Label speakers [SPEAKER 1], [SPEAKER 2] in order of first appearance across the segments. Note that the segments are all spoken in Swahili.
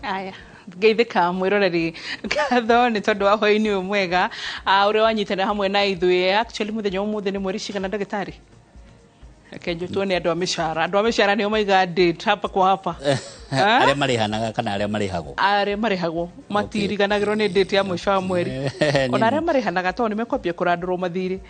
[SPEAKER 1] Aya geithika mwiroreri gatho ni tondu wa hwaini mwega uri wanyitana hamwe na ithui actually muthenya umuthi ni mweri cigana ndagitari kenjo tuone andu amishara ni omaiga date hapa kwa hapa
[SPEAKER 2] aria marihanaga kana aria marihagwo matiriganagirwo ni date ya mwisho wa mweri ona aria marihanaga to ni mekopia kurandurwo mathiri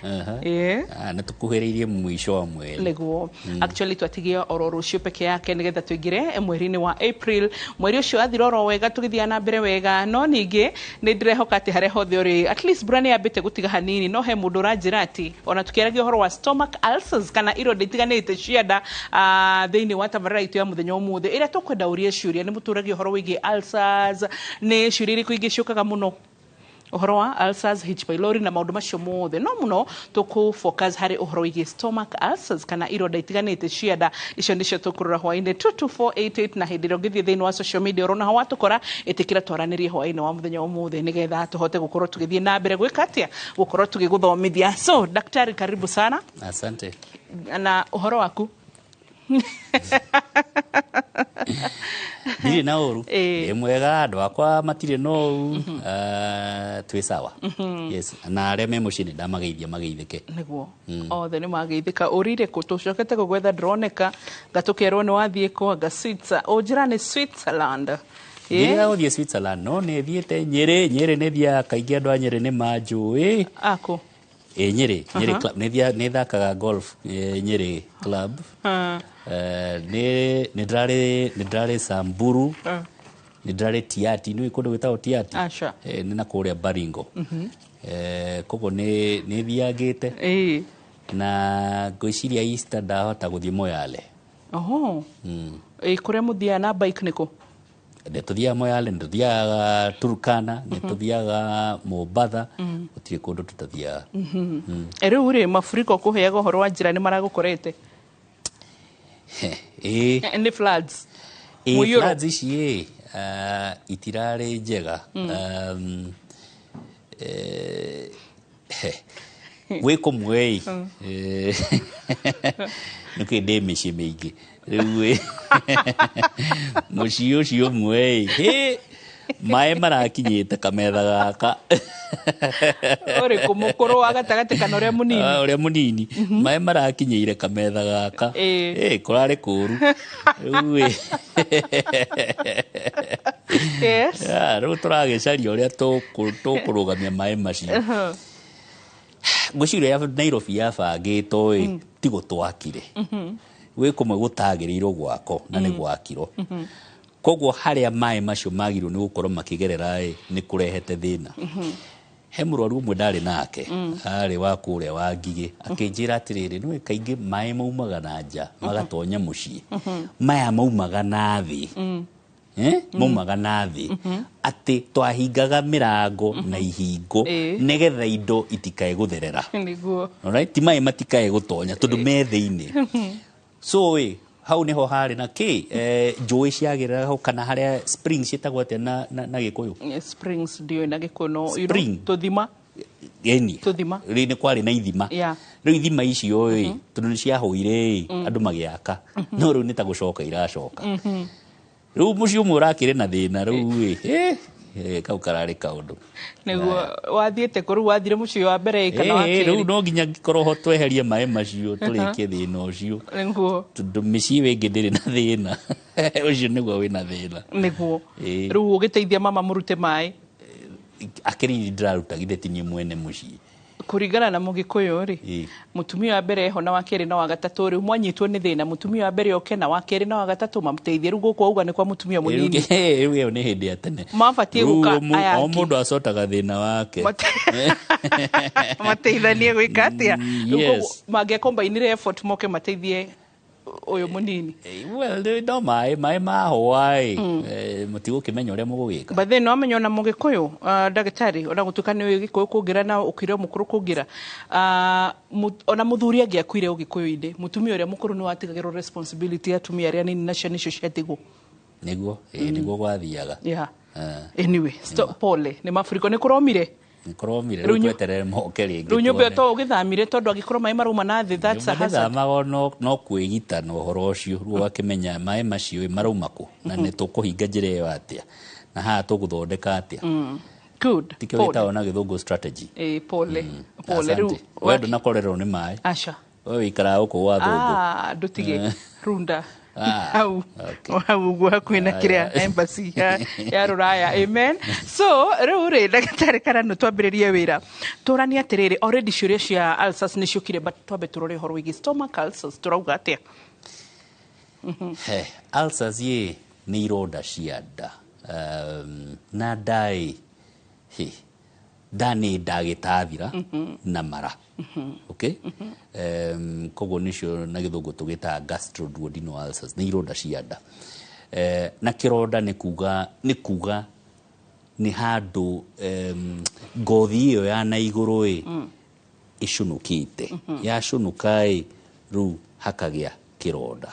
[SPEAKER 2] na tukuhiriirie mwisho wa mweri
[SPEAKER 1] niguo actually twatigia oro rucio peke yake nigetha tuingire mweri-ini wa April mweri ucio athira oro wega tugithia na mbere wega no ningi ni ndirehoka ati hare hothe uri at least brani yambite gutiga hanini no he mundu ranjira ati ona tukiaragia horo wa stomach ulcers kana iro itiganite cianda thiini wa tabarĩra itu ya muthenya umuthi ira tukwenda urie ciuria ni muturagia horo wigi ulcers ni ciuria iriku ingicukaga muno uhoro wa ulcers H pylori na maundu macio mothe no muno tuku focus hari uhoro wigi stomach ulcers kana ironda itiganite cianda icio nicio tukurura hwaini 22488 na hindi rogithie thiini wa social media urona hawa tukora itikira twaranirie hwaini wa muthenya umuthi nigetha tuhote gukorwo tugithie na mbere gwikatia gukorwo tugiguthomithia so daktari karibu sana.
[SPEAKER 2] Asante.
[SPEAKER 1] Na uhoro waku
[SPEAKER 2] Ndiri na uru mwega andu akwa matire no twi sawa yes na aria me mucini ndamageithia mageithike
[SPEAKER 1] niguo othe ni mageithika urire ku tucokete kugwetha droneka ngatukerwo ni wathie ko Switzer ujira ni Switzerland
[SPEAKER 2] Ngira uthie Switzerland no ne thiete Nyeri ne thia kaingi andu a Nyeri ni manjui
[SPEAKER 1] ako
[SPEAKER 2] Nyeri club ne thakaga golf Nyeri club ne drare Samburu ne drare Tiati ni kundu gwitao Tiati ni na kuria Baringo kogo ne thiagite na gwiciria Easter ndahota guthie Moyale
[SPEAKER 1] kuria muthia na bike niko
[SPEAKER 2] Netuthia Moyale netuthiaga Turkana netuthiaga Mombasa gutire kundu tutathia
[SPEAKER 1] eri uri mafuriko kuheaga horo wa njira ni maragukorete ni floods
[SPEAKER 2] floods ici itirare njega wiko mwei nuke demici mingi riu mucio cio mwei mai marakinyite kametha gaka
[SPEAKER 1] ore kumukuru agatagate kana uria munini
[SPEAKER 2] mai marakinyeire kametha gaka kurare kuru riu
[SPEAKER 1] yes
[SPEAKER 2] riu turagicaria uria tukurugamia mai macio gwiciria Nairobi yabangitwo tigo twakire we kumwe gutagiriirwo gwako na ni gwakiro koguo haria mai macio magirwo ni gukorwo makigerera ni kurehete thina he murwaru umwe ndari nake ari wa kuria wa Ngigi akinjira atiriri ni kaingi mai maumaga na nja magatonya mucii maya maumaga na thi maumaga na thi ati twahingaga mirango na ihingo nigetha indo itikae gutherera
[SPEAKER 1] niguo
[SPEAKER 2] alright ti mai matikae gutonya tondu me thiini so hau niho hari na njui ciagirira ho kana haria springs itagwate na Gikuyu
[SPEAKER 1] springs ndio na Gikuyu
[SPEAKER 2] tuthima tuthima ni kwari na ithima riu ithima icio tondu ni ciahuire andu magiaka no riu ni ta gucoka iracoka riu mucio murakire na thina riu kau karari kaundu
[SPEAKER 1] niguo wathiete kuru wathire mucio wa mbere kana wa kiri
[SPEAKER 2] riu no nginya ngikoroho tweherie mai macio turike thina ucio
[SPEAKER 1] niguo
[SPEAKER 2] tondu micii wingi ndiri na thina ucio niguo wina thina
[SPEAKER 1] niguo riu ugiteithia mama murute mai
[SPEAKER 2] akiri ndiraruta githeti ni mwene mucii
[SPEAKER 1] kuringana na Mugikuyu ri mutumia wa mbere ho na wa keri na wa gatatu ri mwanyitwo ni thina mutumia wa mbere oke na wa keri na wa gatatu mamteithie rugo kwa uga ni kwa mutumia munini
[SPEAKER 2] riu ni hindi atene
[SPEAKER 1] mabatie guka aya
[SPEAKER 2] o mundu acotaga thina wake
[SPEAKER 1] mateithanie gwikatia rugo mage combine effort moke mateithie uyu munini
[SPEAKER 2] well no mai mahoi mutigo kimenya uria mugugika
[SPEAKER 1] but then no amenyo na Mugikuyu ndagitari ona gutukane uyu Gikuyu kugira na ukire mukuru kugira ona muthuri angiakuire Ugikuyu-inde mutumia uria mukuru ni watigagirwo responsibility atumia aria nini na ciana icio ciatigwo
[SPEAKER 2] niguo niguo gwathiaga
[SPEAKER 1] anyway stop pole ni mafuriko ni kuromire
[SPEAKER 2] Ngoro mire rĩu tweterere moke rĩngĩ.
[SPEAKER 1] Rĩu nyũmba to ũgĩthamire tondũ angĩkorwo maĩ marauma na thĩ, that's a hazard.
[SPEAKER 2] Mago no kwĩgita na ũhoro ũcio rĩu akĩmenya maĩ macio marauma kũ na nĩ tũkũhinga njĩra ĩyo atĩa na haha tũgũthondeka atĩa.
[SPEAKER 1] Good.
[SPEAKER 2] Tikio wĩtagwo na gĩthũngũ strategy.
[SPEAKER 1] Pole rĩu
[SPEAKER 2] wendo na korerwo nĩ maĩ.
[SPEAKER 1] Aca.
[SPEAKER 2] Wewe ikara gũkũ wa thũngũ.
[SPEAKER 1] Ndutige runda hau ũguo hakuhĩ na kĩrĩa embassy ya Rũraya. Amen. So rĩu rĩ ndagĩtarĩ Karanu twambĩrĩrie wĩra tũrania atĩrĩrĩ, already ciũria cia ulcers nĩ ciũkire, but twambe tũrore ũhoro wĩgiĩ stomach ulcers tũrauga atĩa?
[SPEAKER 2] Ulcers nĩ ironda cia nda na ndaĩ nda ndagĩtathira na mara. Okay? Koguo nĩcio na gĩthũngũ tũgĩtaga gastroduodenal ulcers, nĩ ironda cia nda. Na kĩronda nĩ kuga nĩ handũ ngothi ĩyo ya na igũrũ ĩcunũkĩte. Yacunũka rĩu hakagĩa kĩronda.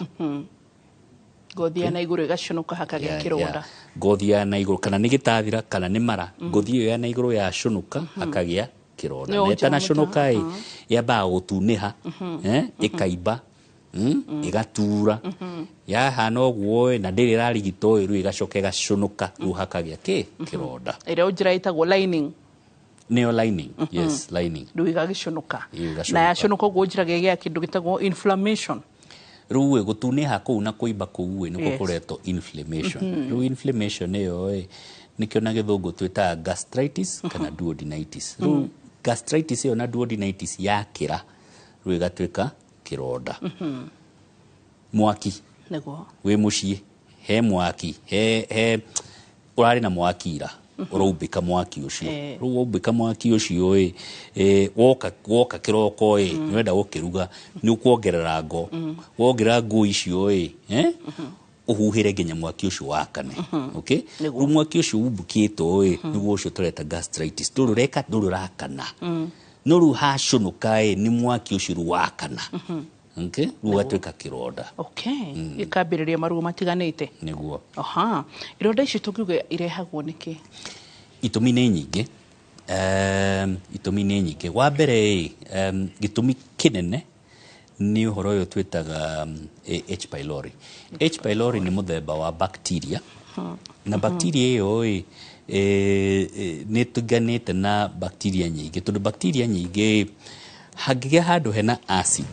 [SPEAKER 1] Ngothi ya na igũrũ ĩgacunuka hakagĩa kĩronda.
[SPEAKER 2] Ngothi ya na igũrũ kana nĩ gĩtathira kana nĩ mara, ngothi ĩyo ya na igũrũ yacunuka hakagĩa kĩronda. Neta na cunuka yambaga gũtunĩha, ĩkaimba, ĩgatura. Yahana ũguo na ndĩrĩ ĩrarigitwo rĩu ĩgacoka ĩgacunuka rĩu hakagĩa kĩronda.
[SPEAKER 1] Ĩrĩa njĩra ĩtagwo lining.
[SPEAKER 2] Neo lining, yes, lining.
[SPEAKER 1] Rĩu ĩgagĩcunuka. Na yacunuka ũguo njĩra gĩa kĩndũ gĩtagwo inflammation.
[SPEAKER 2] Rĩu gũtunĩha kũu na kũimba kũu nĩkuo kũretwo inflammation. Rĩu inflammation ĩyo nĩkĩo na gĩthũngũ twĩtaga gastritis kana duodenitis. Rĩu gastritis ĩyo na duodenitis yakĩra rĩu ĩgatuĩka kĩronda. Mwaki wĩ mũciĩ, he mwaki, he ũrarĩ na mwaki ira, ũraumbĩka mwaki ũcio. Rĩu waumbĩka mwaki ũcio woka kĩroko nĩwenda gũkĩruga nĩ ũkuongerera ngo. Wongerera ngo icio ũhuhĩre nginya mwaki ũcio wakane. Okay? Rĩu mwaki ũcio umbũkĩtwo nĩguo ũcio tũreta gastritis. Ndũrĩ ũrakana. No rĩu hacunuka nĩ mwaki ũcio rĩu wakana. Okay? Rĩu ũgatuĩka kĩronda.
[SPEAKER 1] Okay. Ĩkambĩrĩria maruo matiganĩte.
[SPEAKER 2] Nĩguo.
[SPEAKER 1] Ironda icio tũngiuga irehagwo nĩkĩ?
[SPEAKER 2] Itũmi nĩ nyingĩ. Itũmi nĩ nyingĩ. Wa mbere gĩtũmi kĩnene nĩ ũhoro ũyũ twĩtaga H. pylori. H. pylori nĩ mũthemba wa bacteria. Na bacteria ĩyo nĩ tũganĩte na bacteria nyingĩ. Tondũ bacteria nyingĩ hangĩgĩa handũ hena acid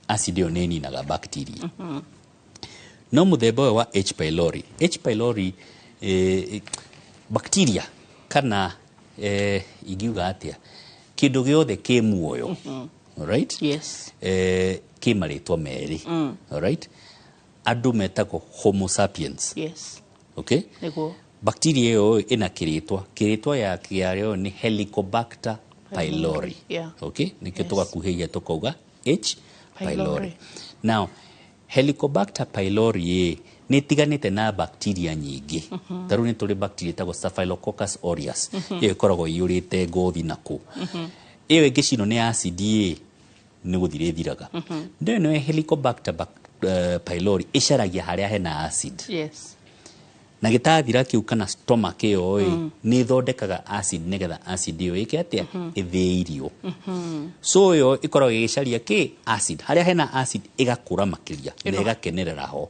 [SPEAKER 2] ĩyo nĩ ninaga bacteria. No mũthemba ũyũ wa H. pylori. H. pylori bacteria kana ingiuga atĩa kĩndũ gĩothe kĩ muoyo. Alright?
[SPEAKER 1] Yes.
[SPEAKER 2] Kĩ marĩtwa merĩ. Alright? Andũ metagwo Homo sapiens.
[SPEAKER 1] Yes.
[SPEAKER 2] Okay?
[SPEAKER 1] Nĩguo.
[SPEAKER 2] Bacteria ĩyo ĩna kĩrĩtwa kĩarĩo nĩ Helicobacter pylori. Okay? Nĩkĩo tũgakuhĩhia tũkauga H. pylori. Now, Helicobacter pylori nĩ itiganĩte na bacteria nyingĩ. Tarĩu nĩ tũrĩ bacteria ĩtagwo Staphylococcus aureus. Ĩyo ĩkoragwo ĩiyũrĩte ngothi nakũ. Ĩyo ĩngĩcinwo nĩ acid nĩ gũthira ĩthiraga. Ndĩ no Helicobacter pylori ĩcaragia harĩa hena acid.
[SPEAKER 1] Yes.
[SPEAKER 2] Na gĩtathira kĩu kana stomach ĩyo nĩ ĩthondekaga acid nĩgetha acid ĩyo ĩke atĩa ĩthĩe irio. So ĩyo ĩkoragwo ĩgĩcaria acid harĩa hena acid ĩgakũra makĩria na ĩgakenerera ho.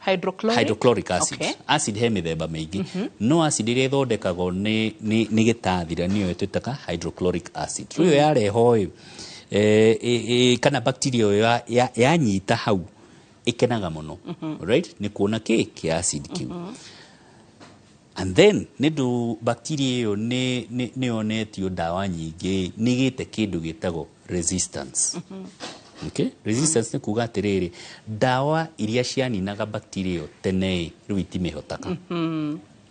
[SPEAKER 2] Hydrochloric acid. Okay. Acid he mĩthemba mĩingĩ. No acid ĩrĩa ĩthondekagwo nĩ gĩtathira nĩyo twĩtaga hydrochloric acid. Rĩu yareho kana bacteria ĩyo yanyita hau ikenaga mũno. Right? Nĩ kuona kĩ acid kĩu. And then nĩndũ bacteria ĩyo nĩ yonetio ndawa nyingĩ nĩgĩte kĩndũ gĩtagwo resistance. Okay? Resistance nĩ kuga atĩrĩrĩ ndawa iria cianinaga bacteria ĩyo tene rĩu itimĩhotaga.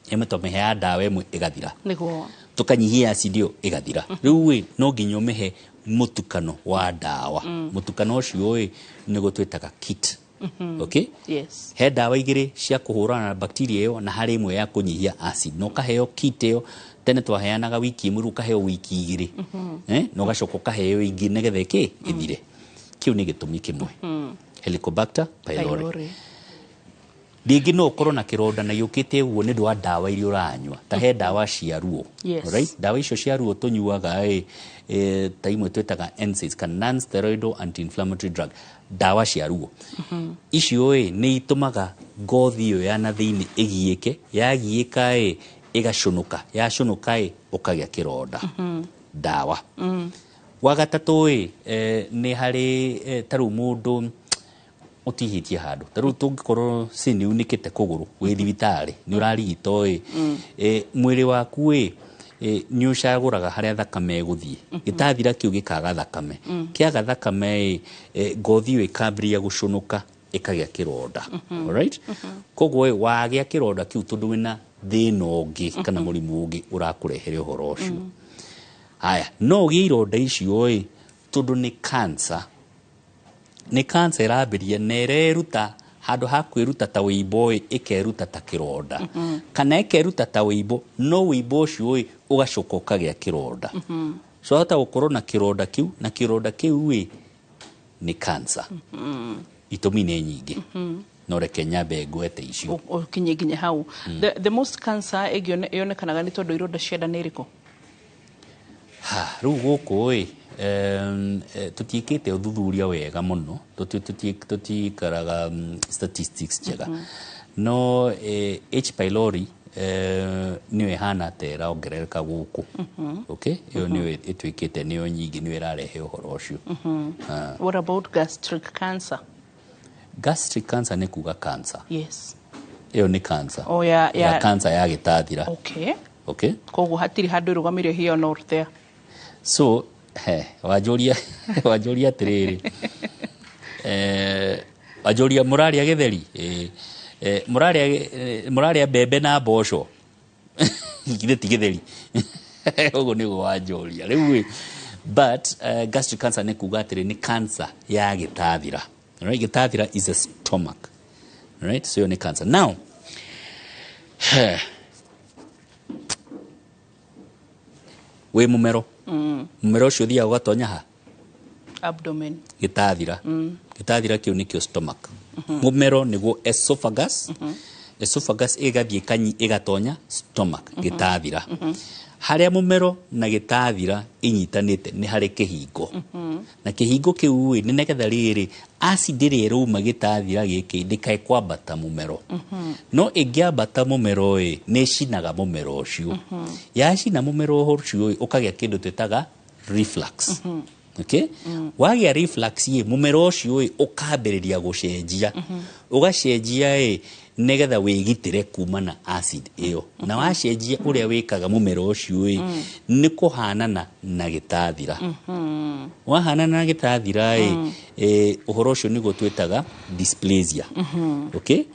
[SPEAKER 2] Ĩmwe tũmĩheaga ndawa ĩmwe ĩgathira. Nĩguo. Tũkanyihia acid ĩyo ĩgathira. Rĩu no nginya ũmĩhe mũtukano wa ndawa. Mũtukano ũcio nĩguo twĩtaga kit. Okay?
[SPEAKER 1] Yes.
[SPEAKER 2] He ndawa igĩrĩ cia kũhũrana na bacteria ĩyo na harĩ ĩmwe ya kũnyihia acid. No kaheo kit ĩyo tene twaheanaga wiki ĩmwe rĩu kaheo wiki igĩrĩ. No gacoka kaheo ingĩ nĩgetha ĩthire. Kĩu nĩ gĩtũmi kĩmwe. Helicobacter pylori. Rĩngĩ no ũkorwo na kĩronda na gĩũkĩte ũguo nĩ ũndũ wa ndawa iria ũranyua. Ta he ndawa cia ruo. Right? Ndawa icio cia ruo tũnyuaga ta imwe twĩtaga NSAIDs kana non-steroidal anti-inflammatory drug. Ndawa cia ruo. Icio nĩ itũmaga ngothi ĩyo ya na thĩinĩ ĩgiĩke. Yagiĩka ĩgaconoka. Yaconoka ũkagĩa kĩronda. Ndawa. Wa gatatũ nĩ harĩ ta rĩu mũndũ utihĩtie handũ. Ta rĩu tũngĩkorwo nĩ unĩkĩte kũgũrũ wĩ thibitarĩ nĩ ũrarigitwo mwĩrĩ waku nĩ ũcagũraga harĩa thakame ĩgũthiĩ. Gĩtathira kĩu gĩkaga thakame. Kĩaga thakame ngothi ĩyo ĩkambĩrĩria gũconoka ĩkagĩa kĩronda. Alright? Koguo wagĩa kĩronda kĩu tondũ wĩna thĩna ũngĩ kana mũrimũ ũngĩ ũrakũrehere ũhoro ũcio. Haya, no ũgĩe ironda icio tondũ nĩ cancer. Nĩ cancer ĩrambĩrĩria na ĩreruta handũ ha kwĩruta ta wĩimbo ĩkeruta ta kĩronda. Kana ĩkeruta ta wĩimbo no wĩimbo ũcio ũgacoka ũkagĩa kĩronda. So hata gũkorwo na kĩronda kĩu na kĩronda kĩu nĩ cancer. Itũmi nĩ nyingĩ. No reke nyambe ngwete icio.
[SPEAKER 1] Ũkinye nginya hau. The most cancer yonekanaga nĩ tondũ ironda cia nda nĩ ĩrĩkũ?
[SPEAKER 2] Rĩu gũkũ tutiĩkĩte ũthuthuria wega mũno. Tutiikaraga statistics njega. No H. pylori niyo ĩhana ta ĩrongerereka gũkũ. Okay? Ĩyo niyo ĩtuĩkĩte niyo nyingĩ niyo ĩrarehe ũhoro ũcio.
[SPEAKER 1] What about gastric cancer?
[SPEAKER 2] Gastric cancer nĩ kuga cancer.
[SPEAKER 1] Yes.
[SPEAKER 2] Ĩyo nĩ cancer.
[SPEAKER 1] Ya
[SPEAKER 2] cancer ya gĩtathira.
[SPEAKER 1] Okay.
[SPEAKER 2] Okay?
[SPEAKER 1] Koguo hatirĩ handũ ĩrũgamĩrĩire here nor there.
[SPEAKER 2] So wanjũria atĩrĩrĩ. Wanjũria mũrarĩa gĩtheri. Mũrarĩa mbembe na mboco. Githĩ ti gĩtheri. Ũguo nĩguo wanjũria. Rĩu but gastric cancer nĩ kuga atĩrĩ nĩ cancer ya gĩtathira. Right? Gĩtathira is a stomach. Right? So ni cancer. Now, we mumero. Mumero ũcio thiaga ũgatonya ha?
[SPEAKER 1] Abdomen.
[SPEAKER 2] Gĩtathira. Gĩtathira kĩu nĩkĩo stomach. Mumero nĩguo esophagus. Esophagus ĩgathiĩ kanyi ĩgatonya stomach. Gĩtathira. Harĩa mumero na gĩtathira inyitanĩte nĩ harĩ kĩhingo. Na kĩhingo kĩu nĩ nĩgetha rĩrĩ acid ĩrĩa ĩrauma gĩtathira gĩkĩ ndĩkae kwambata mumero. No ĩngĩambata mumero nĩ ĩcinaga mumero ũcio. Yacina mumero ũcio ũkagĩa kĩndũ twĩtaga reflux. Okay? Wagĩa reflux mumero ũcio ũkambĩrĩria gũcenjia. Ũgacenjia nĩgetha wĩgitĩre kuma na acid ĩyo. Na wacenjia ũrĩa wĩkaga mumero ũcio nĩ kũhanana na gĩtathira. Wahanana na gĩtathira ũhoro ũcio nĩguo twĩtaga dysplasia. Okay?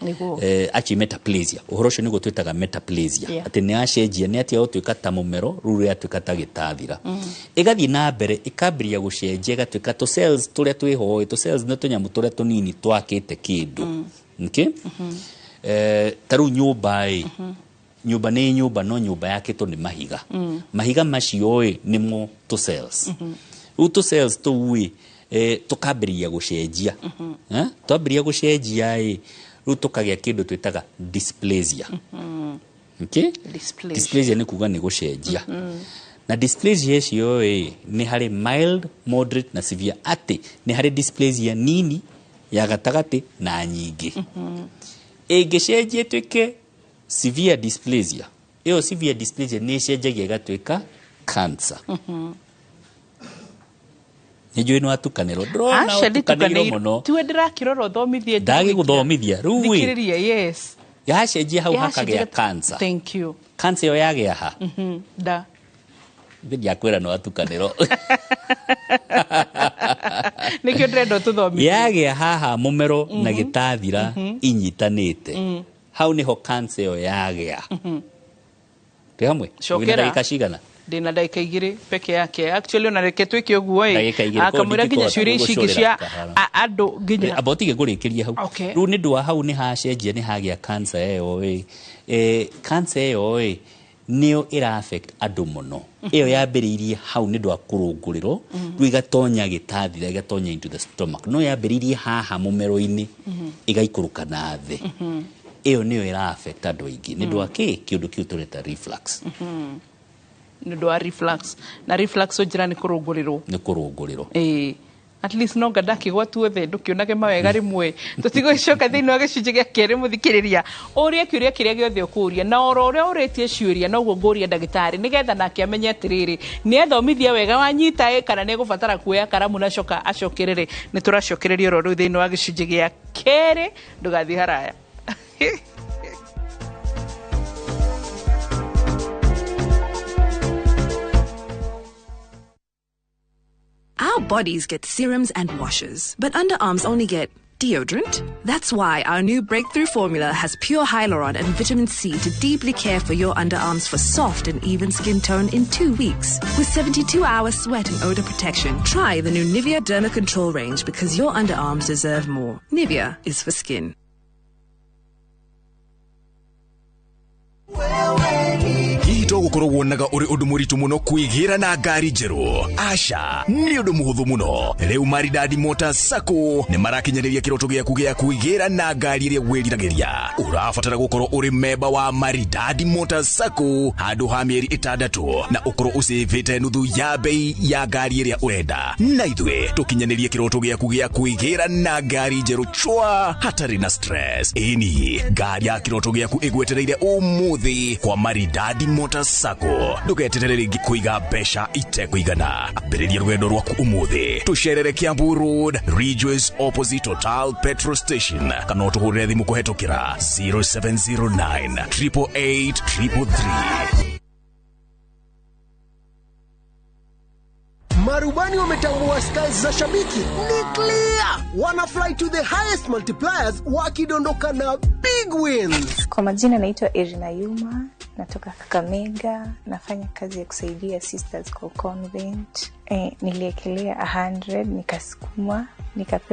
[SPEAKER 2] Actually metaplasia. Ũhoro ũcio nĩguo twĩtaga metaplasia. Atĩ nĩ yacenjia nĩ atĩa ũtuĩka ta mumero rĩu yatuĩka ta gĩtathira. Ĩgathiĩ na mbere ĩkambĩrĩria gũcenjia ĩgatuĩka tũ cells tũrĩa twĩho tũ cells nĩ tũnyamũ tũrĩa tũnini twakĩte kĩndũ. Okay? Taru nyũmba nyũmba nĩ nyũmba no nyũmba yakĩtwo nĩ mahiga. Mahiga macio nĩmo tũ cells. Rĩu tũ cells tũu tũkambĩrĩria gũcenjia. Twambĩrĩria gũcenjia rĩu tũkagĩa kĩndũ twĩtaga dysplasia. Okay? Dysplasia nĩ kuga nĩ gũcenjia. Na dysplasia icio nĩ harĩ mild, moderate na severe. Atĩ nĩ harĩ dysplasia nini, ya gatagatĩ na nyingĩ. Ĩngĩcenjia ĩtuĩke severe dysplasia. Ĩyo severe dysplasia nĩ ĩcenjagia ĩgatuĩka cancer. Nĩnjũĩ nĩ watukanĩrwo. Ndĩrona watukanĩirwo mũno.
[SPEAKER 1] Tiwe ndĩrakĩrora ũthomithie.
[SPEAKER 2] Ndagĩgũthomithia. Rĩu
[SPEAKER 1] thikĩrĩria, yes.
[SPEAKER 2] Yacenjia hau hakagĩa cancer.
[SPEAKER 1] Thank you.
[SPEAKER 2] Cancer ĩyo yagĩa ha?
[SPEAKER 1] Da.
[SPEAKER 2] Ndiakwĩra nĩ watukanĩrwo.
[SPEAKER 1] Nĩkĩo ndĩrenda tũthomithie. Yagĩa
[SPEAKER 2] haha mumero na gĩtathira inyitanĩte. Hau nĩho cancer ĩyo yagĩa. Tĩ hamwe?
[SPEAKER 1] Cokera.
[SPEAKER 2] Ndagĩka cigana?
[SPEAKER 1] Ndĩna ndagĩka 2 peke yake. Actually ona reke twĩke ũguo akamwĩra nginya ciũria ici ingĩ cia andũ nginya.
[SPEAKER 2] Abotige ngũrĩkĩrie hau. Rĩu nĩ ndwa hau nĩ hacenjia nĩ hagĩa cancer ĩyo cancer ĩyo nĩyo ĩra-affect andũ mũno. Ĩyo yambĩrĩirie hau nĩ ndwa kũrũngũrĩrwo rĩu igatonya gĩtathira igatonya into the stomach. No yambĩrĩirie haha mũmero-inĩ igaikũrũka na thĩ. iyo niyo ira affect andu aingi ni ndwa kiundu kiu tureta reflux
[SPEAKER 1] ni ndwa reflux na reflux ojira ni kurungurirwo at least no ngadaki gwatuothe ndukionage mawega rimwe tutigwicoka thiini wa gicunji gia keri muthikiriria uria kiuria kiria giothe ukuria na uria uritie ciuria noguo nguria ndagitari nigetha nake amenye atiriri ni athomithia wega wanyita kana ni gubatara kuoya karamu na coka acokerere ni turacokereria ro riu thiini wa gicunji gia keri ndugathi haraya.
[SPEAKER 3] Our bodies get serums and washes, but underarms only get deodorant. That's why our new breakthrough formula has pure hyaluron and vitamin C to deeply care for your underarms for soft and even skin tone in 2 weeks. With 72-hour sweat and odor protection, try the new Nivea Derma Control range because your underarms deserve more. Nivea is for skin.
[SPEAKER 4] Ito gukorwo wonaga uri undu muritu muno kwigira na ngari njeru. Aca ni undu muhuthu muno. Riu Maridadi Motors Sacco ni marakinyaniria kiroto giaku gia kwigira na ngari iria wiriragiria. Urabatara gukorwo uri memba wa Maridadi Motors Sacco handu ha mieri 6 na ukorwo usivite nuthu ya bei ya ngari iria urenda. Na ithwe tukinyaniria kiroto giaku gia kwigira na ngari njeru chwa hatari na stress. Ini ngari ya kiroto giaku igwetereire umuthi kwa Maridadi Motors Sacco. Ndugeterere kuiga besha itekuigana. Ambiriria rwendo rwaku umuthi. Tucerere Kiambu Road, Ridgeways opposite Total Petrol Station. Kana utuhurire thimu kuhetukira 0709 888 333.
[SPEAKER 5] Marubani wametambua skies za shabiki ni clear. Wana fly to the highest multipliers wakidondoka na big wins.
[SPEAKER 6] Kwa majina naitwa Irina Yuma, natoka Kakamega, nafanya kazi ya kusaidia sisters kwa convent. Niliekelea 100, nikasukuma,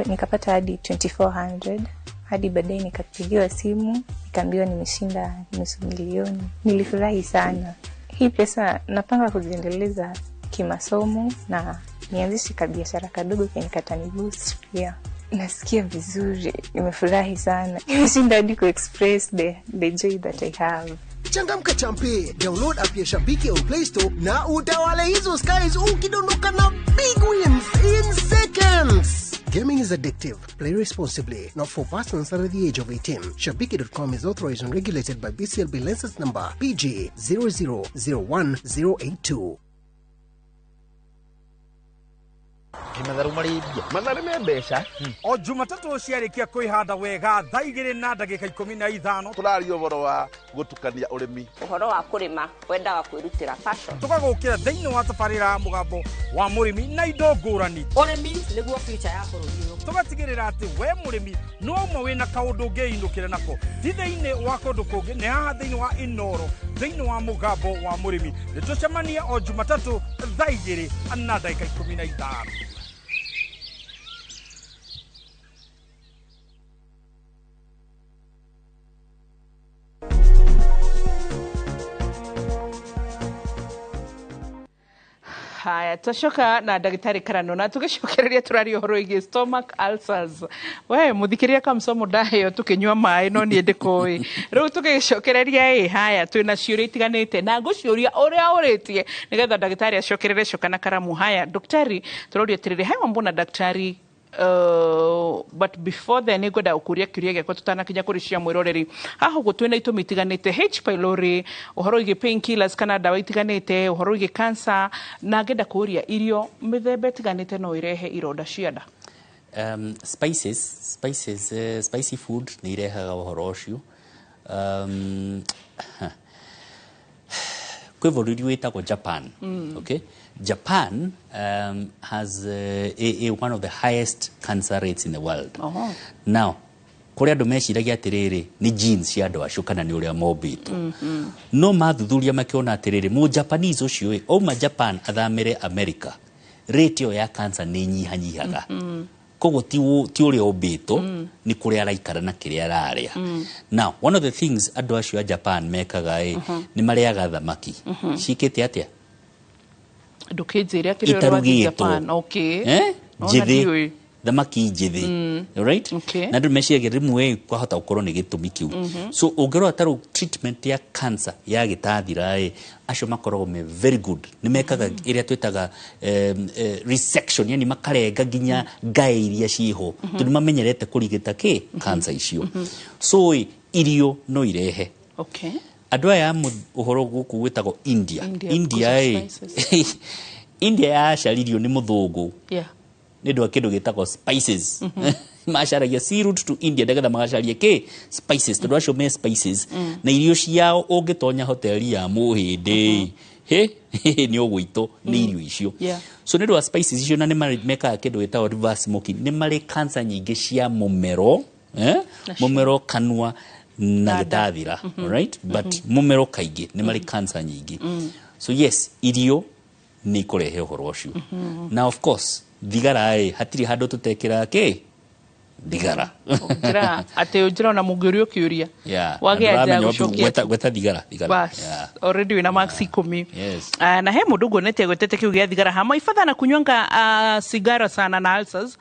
[SPEAKER 6] nikapata hadi 2400. Hadi baadaye nikapigiwa simu, nikaambiwa nimeshinda nusu milioni. Nilifurahi sana. Hii pesa napanga kuziendeleza kimasomo na nianzishe kabiashara kadogo kenye katani boost pia. Nasikia vizuri, nimefurahi sana. Nimeshinda hadi ku express the joy that I have.
[SPEAKER 5] Changamka champe, download app ya Shabiki on Play Store na utawale hizo skies ukidondoka na big wins in seconds. Gaming is addictive. Play responsibly. Not for persons under the age of 18. Shabiki.com is authorized and regulated by BCLB license number PG 0001082.
[SPEAKER 7] Matharu me mbeca
[SPEAKER 8] o Jumatatu ciarikia kwihanda wega thaa 2:15
[SPEAKER 7] turario boro wa gutukania urimi
[SPEAKER 9] uhoro wa kurima wendaga kwirutira passion
[SPEAKER 8] tugagukira thiini wa tabarira mugambo wa murimi na indo ngurani
[SPEAKER 9] urimi niguo future ya bururi
[SPEAKER 8] tugatigirira ati we murimi no umwe wina kaundu ngeindukire nako ti thiini wa kundu kungi ni haha thiini wa Inoro thiini wa mugambo wa murimi nitucemania o Jumatatu thaa 2:15.
[SPEAKER 1] Haya, tashoka na dagitari Karano na tugishokereria turario horo igi stomach ulcers. We muthikiria kama msomo dayo tukinywa mai no ni ndikoi. Riu tugishokereria haya twina ciuria itiganite na nguciuria uria uritie nigetha dagitari acokerere coka na Karamu. Haya daktari turoria tirire hai mbona daktari but before then I goda ukuria kiuria gako tutanakinya kurishia mwiroreri haho gutwena itumi itiganite H pylori uhoro igi painkillers kana dawa itiganite uhoro igi cancer na ngenda kuria irio mithembe itiganite no irehe ironda cianda.
[SPEAKER 2] Spicy food ni irehaga uhoro ucio. Kwa bururi witagwo Japan. Okay, Japan has one of the highest cancer rates in the world. Now kuria andu meciragia atiriri ni genes cia andu acio kana ni uria mombitwo no mathuthuria makiona atiriri mu Japanese ucio ouma Japan athamire America rate yo ya cancer ni nyihanyihaga kogo ti uria ombitwo ni kuria araikara na kiria araria. Now one of the things andu acio a Japan mekaga ni mariaga thamaki cikite atia
[SPEAKER 1] ndukijire kiria wa Japan. Okay,
[SPEAKER 2] jithi thamaki njithi right
[SPEAKER 1] Okay.
[SPEAKER 2] na ndu meciaga rimwe kwahota gukorwo ni gitumi kiu so ungirwo ataru treatment ya cancer ya gitathira acio makoragwo me very good ni mekaga iria twitaga resection yani makarenga ginya ngae iria ciho tundu mamenyerete kurigita cancer icio so irio no irehe
[SPEAKER 1] Okay.
[SPEAKER 2] andu aya uhoro guku gwitagwo India India yacaririo ni muthungu
[SPEAKER 1] Yeah.
[SPEAKER 2] ni ndu akindu gitagwo spices macaragia sea route to India ndagetha magacaria spices tondu acio me spices na irio ciao ungitonya hoteli ya muhindi ni ugwito ni irio icio so ni ndu spices icio na ni mekaga kindu gitagwo reverse smoking ni mari cancer nyingi cia mumero mumero kanua na gitathira right but mumero kaingi ni mari cancer nyingi so yes irio ni kurehe uhoro ucio now of course thigara hatiri handu tutekira thigara
[SPEAKER 1] Gira ate ujira na mugirio kiuria wage aja gucokia
[SPEAKER 2] gweta thigara
[SPEAKER 1] already wina max 10
[SPEAKER 2] yes
[SPEAKER 1] na he mundu gonete gwetete kiu gia thigara hama ifadha na kunywanga sigara sana na ulcers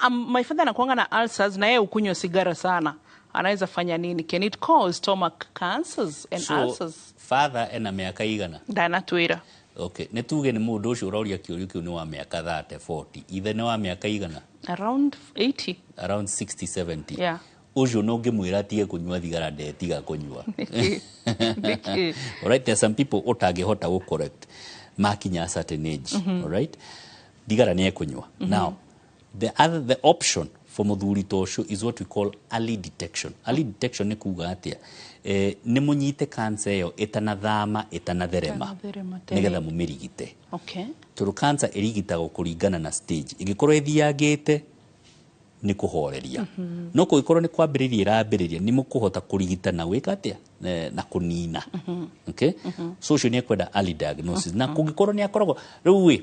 [SPEAKER 1] maifadha na kuanga na ulcers na yeye ukunywa sigara sana anaweza fanya nini? Can it cause stomach cancers and ulcers?
[SPEAKER 2] Father ena miaka igana
[SPEAKER 1] Dana twira.
[SPEAKER 2] Okay, netuge ni mundu ucio uroria kiurio kiu ni wa miaka 30 40 ithe ni wa miaka igana
[SPEAKER 1] around 80
[SPEAKER 2] around 60 70
[SPEAKER 1] yeah.
[SPEAKER 2] Ucio no ngimwira atige kunywa thigara ndetiga kunywa alright, there are some people utangihota go correct makinya certain age alright, thigara ni ekunywa now the option for muthuri tosho is what we call early detection. Early detection ni kuga atia ni munyite cancer yo etanathama etanatherema nigetha mumirigite.
[SPEAKER 1] Okay.
[SPEAKER 2] Turu cancer irigitagwo kuringana na stage. Igikorwo ithiangite ni kuhoreria. No kugikorwo ni kwambiriria irambiriria ni mukuhota kurigitana gwika atia na kunina. Okay? So ucio ni kwenda early diagnosis. Na kugikorwo ni akoragwo riu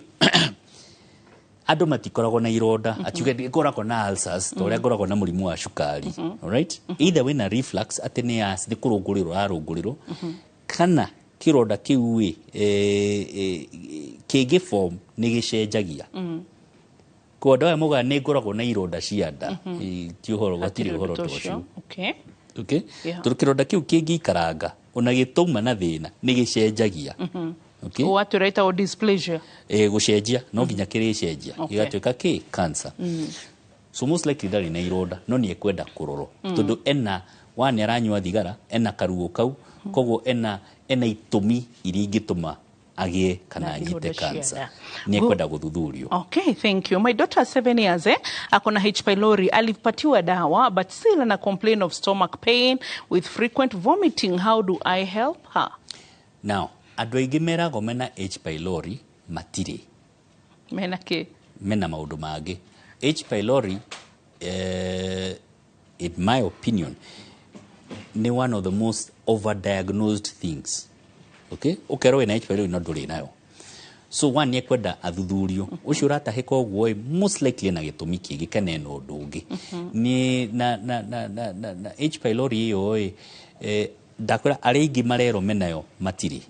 [SPEAKER 2] ando matikoragwo na ironda atiuge ndikoragwo na ulcers to ria ngoragwo na murimu wa cukari alright, either wina reflux ati ni acid kurunguriro arunguriro kana kironda kiu kigi form ni gicenjagia kwa ndawa muga ni ngoragwo na ironda cia nda ti uhoro gotiri uhoro tocio.
[SPEAKER 1] Okay,
[SPEAKER 2] okay, to kironda kiu kingikaranga ona gituma na thina ni gicenjagia. Okay.
[SPEAKER 1] What rate or dysplasia?
[SPEAKER 2] Gucenjia no nginya kiricenjia igatuika cancer. So most likely ndari na ironda no ni ekwenda kuroro tondu ena wani aranywa thigara ena karuo kau koguo ena itumi iri ingituma agie kana anyite cancer ni ekwenda guthuthurio.
[SPEAKER 1] Okay, thank you. My daughter 7 years akona H pylori, alipatiwa dawa but still ana complain of stomach pain with frequent vomiting. How do I help her?
[SPEAKER 2] Now andu aingi merago mena H pylori matiri mena maundu mangi. H pylori in my opinion ni one of the most overdiagnosed things. Okay, ukerwo na H pylori no nduri nayo, so one ye kwenda athuthurio ucio ratahika ogwo most likely na gitumi kingi kana no ndungi ni na H pylori iyo ndakora ari ingi marero menayo matiri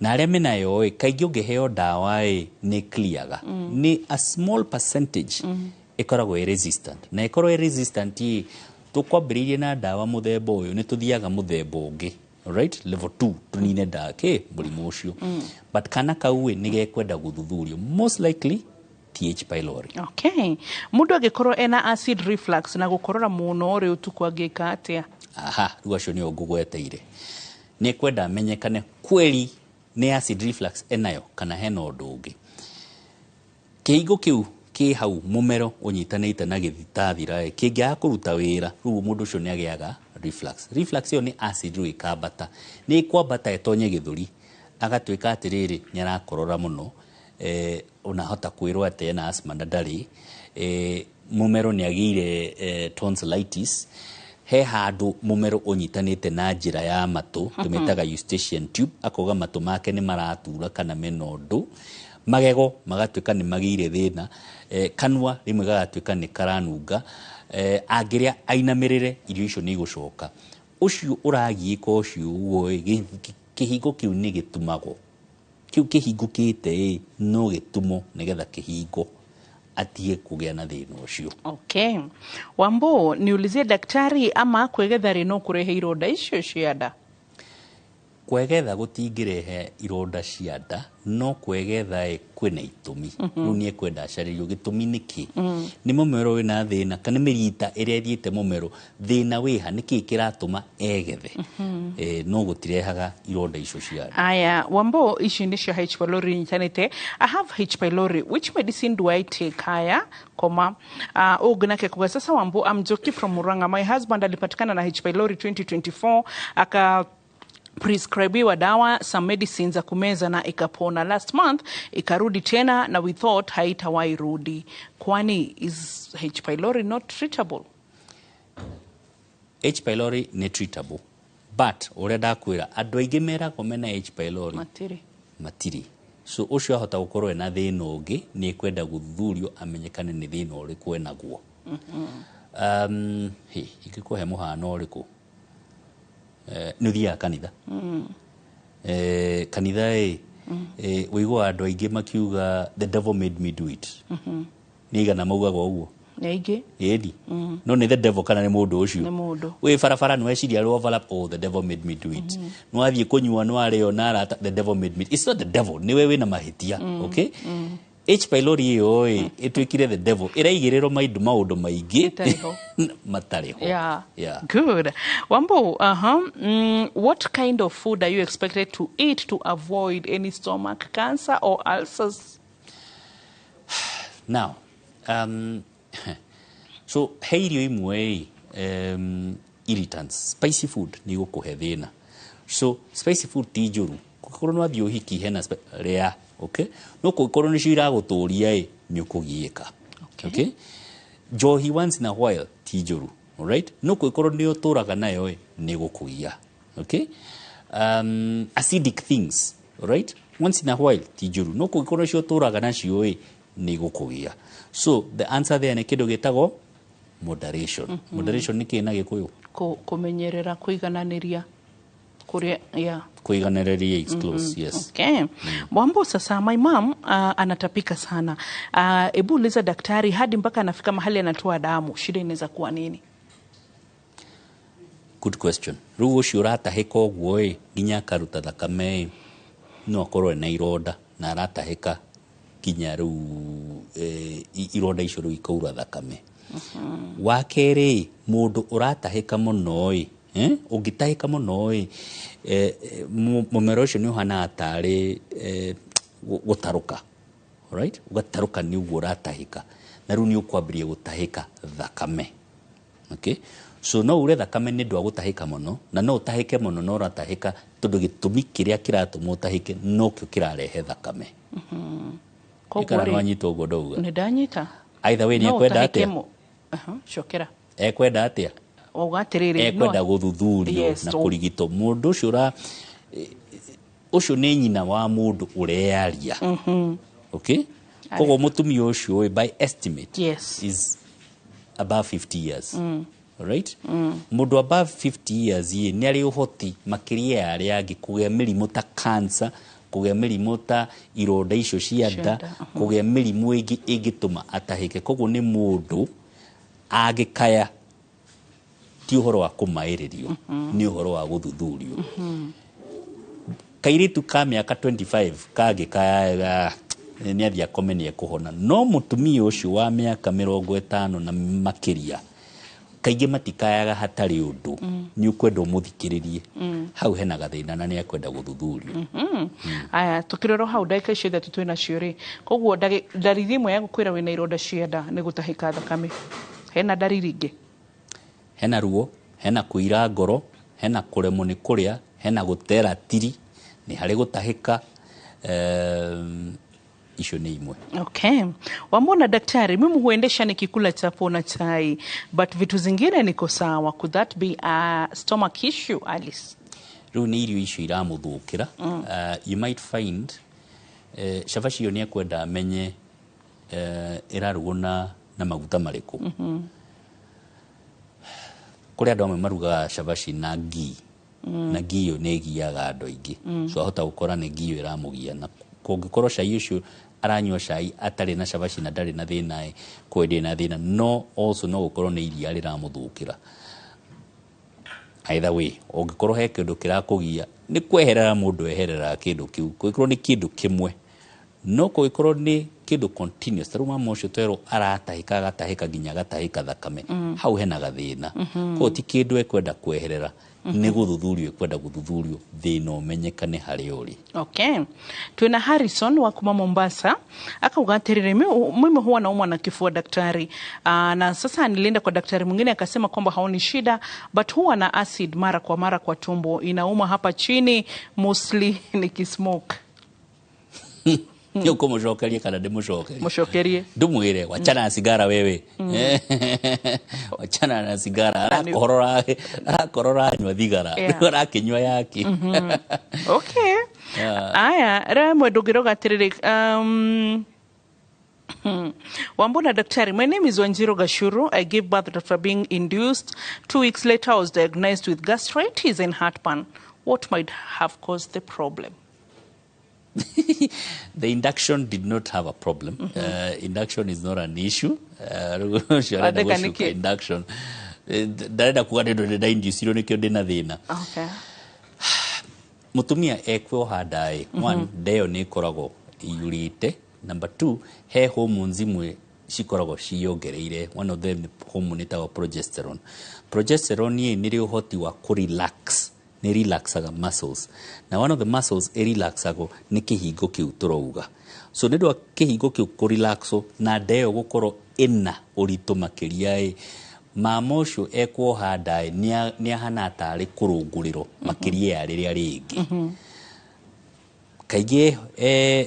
[SPEAKER 2] na aria menayo kaingi ungiheo dawa ni cleaga ni a small percentage ikoragwo resistant na ikorwo resistant tukwambiririe na dawa muthemba uyu ni tuthiaga muthemba ungi right level 2 tunine dake murimu ucio but kana kau ni gekwenda guthuthurio most likely TH pylori.
[SPEAKER 1] Okay, mundu agikorwo ena acid reflux na gukorora muno ri utuku agika atia?
[SPEAKER 2] Aha, ruacio ni ngugweteire ni kwenda amenyekane kweli ni acid reflux enayo kana hena undu ungi. Kihigo kiu ki hau mumero unyitanite na githitathira kingia kuruta wira ru mundu ucio ni agiaga reflux. Reflux yo ni acid ru ikabata ni kwambata etonye githuri agatuika atiriri ni arakorora muno unahota kwirwo ate na asthma ndari mumero ni agire tonsillitis he handu mumero unyitanite na njira ya matu tumetaga eustachian tube akoga matu make ni maratura kana menondu magego magatuika ni magire thina kanwa rimwe gagatuika ni karanunga angiria ainamirire irio icio ni gucoka ucio uragiika ucio woi kihingo kiu ni gitumagwo kiu kihingukite no gitumo nigetha kihingo atige kugea na thina ucio.
[SPEAKER 1] Okay. Wambo, niulizie daktari ama kwegetha rino kurehe ironda icio cia nda?
[SPEAKER 2] Kwegetha gutingirehe ironda cia nda, no kwegetha kwina itumi. Riu nie kwenda acaririo gitumi niki ni mumero wina thina kana mirita iria thiite mumero thina wiha niki kiratuma egethe. No gutirehaga ironda icio cia nda.
[SPEAKER 1] Aya, Wambo, ici nicio H. pylori nyitanite. I have H. pylori. Which medicine do I take? Haya, koma. Ugunake kuga sasa Wambo, I'm Joki from Muranga. My husband alipatikana na H. pylori 2024. Aka prescribiwa dawa, some medicines za kumeza na ikapona. Last month ikarudi tena na we thought haitawahi rudi. Kwani is H. pylori not treatable?
[SPEAKER 2] H. pylori ni treatable, but urenda kwira andu aingi mera komena H. pylori matiri. So ucio ahota gukorwo ena thina ungi ni kwenda guthuthurio amenyekane ni thina uriku enaguo. Ikikuhe muhano uriku nuthia kanitha. Kanitha wigwa andu aingi makiuga the devil made me do it. Nigana maugaga uguo.
[SPEAKER 1] Neige.
[SPEAKER 2] Edi. No ni the devil kana ni mundu ucio. Ni mundu. We farafara no eciria ro overlap, oh the devil made me do it. No athie kunyua no areo na arata the devil made me. It's not the devil, ni wewe na mahitia, okay? H. pylori yo itwikire the devil iraigiriro maundu maingi matariho.
[SPEAKER 1] Yeah. Good. Wambo, what kind of food are you expected to eat to avoid any stomach cancer or ulcers?
[SPEAKER 2] Now, so heirio imwe irritants, spicy food ni gukuhe thina. So spicy food ti njuru kukorwo no athio hiki hena rea, okay? No kukorwo ni shira guturia ni ukugiika. Okay? Johi once in a while ti njuru, all right? No kukorwo ni uturaga nayo ni gukugia. Okay? Acidic things, all right? Once in a while ti njuru. No kukorwo cio uturaga nacio ni gukugia. So the answer there ni kindu gitago moderation. Moderation ni kina gikuyu
[SPEAKER 1] kumenyerera kuigananiria kuria
[SPEAKER 2] kuigananiria is close. Yes.
[SPEAKER 1] Okay. Wambo, sasa my mom anatapika sana. Ebu uliza daktari hadi mpaka anafika mahali anatoa damu. Shida inaweza kuwa nini?
[SPEAKER 2] Good question. Ruo shurata heko gwe ginya karuta thakame no akorwo na ironda na aratahika ginya ru ironda icio ru ikaura thakame. Wakere mundu uratahika muno ugitahika muno mumero ucio ni uhana atari gutaruka, all right? Ugataruka ni uguo uratahika na ru ni ukwambiria gutahika thakame. Okay? So no ure thakame ni ndu agutahika muno na no utahike muno no uratahika tondu gitumi kiria kiratuma utahike no kio kirarehe thakame. Ikara nwanyita uguo ndauga.
[SPEAKER 1] Ni ndanyita.
[SPEAKER 2] Either way ni ekwenda atia.
[SPEAKER 1] Shokera.
[SPEAKER 2] Ekwenda atia.
[SPEAKER 1] Ogatiriri.
[SPEAKER 2] Ekwenda guthuthurio na kurigito mundu ucio ucio ni nyina wa mundu urearia. Okay? Kogo mutumia ucio by estimate is above 50 years. All right? Mundu above 50 years ni ari uhoti makiria ari angi kugea mirimu ta cancer, kugea mirimu ta ironda icio cia nda, kugea mirimu ingi ingituma atahike. Kogo ni mundu agikaya ti uhoro wa kumairirio, ni uhoro wa guthuthurio. Kairitu ka miaka 25 kagikaya ni athia komenie kuhona. No mutumia ucio wa miaka 50 na makiria kaige matikayaga hatari undu ni ukwenda umuthikiririe hau hena gathina na ni akwenda guthuthurio.
[SPEAKER 1] Aya tukiroro hau ndagika icio ithatu twina ciori koguo dariri imwe ya gukwira wina ironda cia nda ni gutahika thakame. Hena dariri ingi?
[SPEAKER 2] Hena ruo, hena kuira ngoro, hena kuremwo ni kuria, hena gutera tiri, ni hari gutahika, icio ni imwe.
[SPEAKER 1] Okay. Wamona daktari, mimi huendesha nikikula chapo na chai, but vitu zingine niko sawa. Could that be a stomach issue, Alice?
[SPEAKER 2] Riu ni irio icio iramuthukira. You might find shabashi yo ni akwenda amenye irarugo na maguta mariku. Kuri andu amwe maruga shabashi na ghee. Na ghee yo ni giaga andu aingi. So ahota gukora ni ghee iramugia na kungikorwo cai ucio aranywa cai atari na cabaci na ndari na thina kwende na thina no also no gukorwo ni iria riramuthukira. Either way ungikorwo he kindu kirakugia ni kweherera mundu eherera kindu kiu kuikorwo ni kindu kimwe no kuikorwo ni kindu continuous taruma mocio twero aratahika gatahika ginya gatahika thakame hau hena gathina ko ti kindu ekwenda kweherera ni guthuthurio ekwenda guthuthurio thina umenyekane hari uri.
[SPEAKER 1] Okay, tuna Harrison wa kuma Mombasa akauga atirire mimi huwa naumwa na kifua daktari, na sasa nilienda kwa daktari mwingine akasema kwamba haoni shida but huwa na acid mara kwa tumbo inauma hapa chini mostly nikismoke.
[SPEAKER 2] Yo como jokerie kana demushokerie
[SPEAKER 1] mushokerie
[SPEAKER 2] ndumwire wachana na sigara wewe wachana na sigara arakorora nywa thigara ndora kinywa yake.
[SPEAKER 1] Okay, aya ramwe ndugiroga atiriri Wambona daktari, my name is Wanjiro Gashuru. I gave birth after being induced. 2 weeks later I was diagnosed with gastritis and heartburn. What might have caused the problem?
[SPEAKER 2] The induction did not have a problem. Induction is not an issue. Induction. Dareda kuade do da induce ro nikyo dina thina.
[SPEAKER 1] Okay.
[SPEAKER 2] Mutumia ekwe hadai. One, deo ni korago yurite. Number 2, he hormones imwe cikorago ciyongereire. One of them hormone itawa progesterone. Progesterone ni ri uhoti wa kurelax. Ni relaxaga muscles. Na one of the muscles relaxago ni kihingo kiu turouga. So nidwa kihingo kiu kurelaxo na deo gukoro ina uritu makiria mamocio ekwo hadae ni ahana atari kurunguriro makiria ya riria ringi. Kaige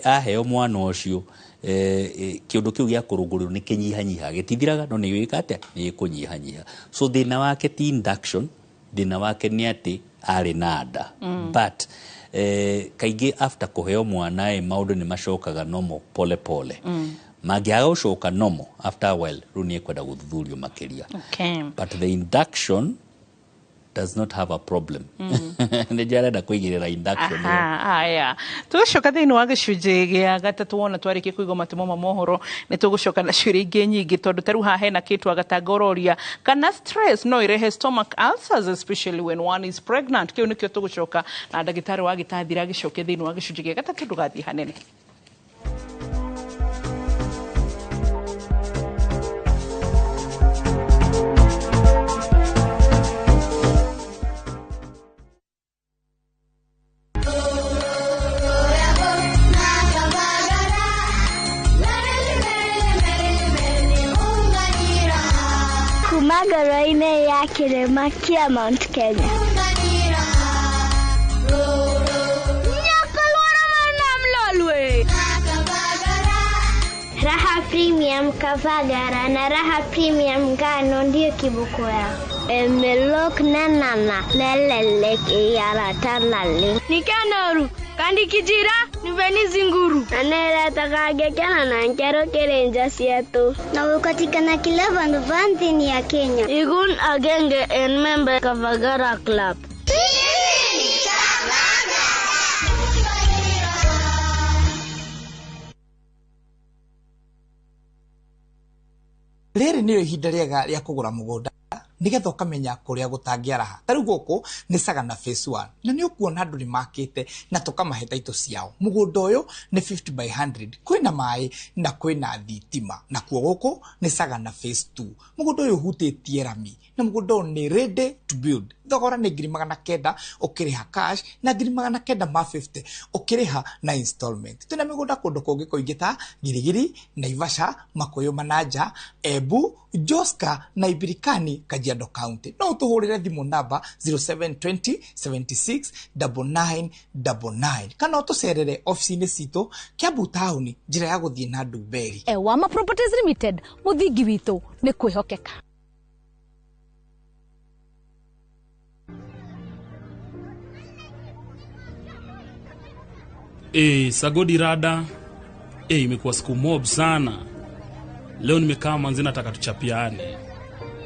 [SPEAKER 2] aheo mwana ucio kiundu kiu gya kurunguriro ni kinyihanyiha gitithiraga no ni wikate ni kunyihanyiha. So thina wake ti induction, thina wake ni ati ari nada. But kaige after kuheo mwana maundu ni mashokaga normal pole pole. Magiaga ushoka normal after a while runi kwenda guthuthurio makiria.
[SPEAKER 1] Okay.
[SPEAKER 2] But the induction does not have a problem. Nejara da kwigirira induction.
[SPEAKER 1] Aya. Tugucoka thiini wa gicunji gia gatatu wona twarikie kuiga matumo mohoro ni tugucoka na ciuri ingi nyingi tondu taru ha hena kitu agatangororia kana stress no irehe stomach ulcers especially when one is pregnant. Kiu nikio tugucoka na ndagitari wa gitathira gicoke thiini wa gicunji gia gatatu ndugathi hanene.
[SPEAKER 10] Magaraine ya kirema kia Mount Kenya. Nyakalora manamlolwe. Raha Premium Kavagara na Raha Premium Ngano ndio kibuko ya. Emelok nanana lelelek yara tanale. Nikanoru kandi kijira niveni zinguru. Anera takage kana na nkero kerenja sietu. Na ukatikana kileva nduvantini ya Kenya. Igun agenge en member Kavagara Club.
[SPEAKER 11] Riri niyo ihinda riega ria kugura mugunda nigetha ukamenya kuria gutangiaraha. Tariu guku ni Sagana phase 1 na ni ukuona andu ni makite na tukamahe taito ciao. Mugunda uyu ni 50 by 100 kwina mai na kwina thitima na kuo guku ni Sagana phase 2. Mugunda uyu hutitie rami na mugunda ni ready to build. Thogora ni 900 ukiriha cash na 900 ma 50 ukiriha na installment. Tuna migunda kundu kungi kuingita Girigiri, Naivasha, Makuyu Manaja, Embu, Joska na Ibirikani, Kajiado County. No utuhurire thimu namba 0720 76 9999 kana utucerere office-ini citu Kiambu Town njira ya guthie na Ndumberi.
[SPEAKER 12] Wama Properties Limited muthingi witu ni kwihokeka.
[SPEAKER 13] Sagodi rada. Imekuwa siku mob sana. Leo nimekaa manzi nataka tuchapiane.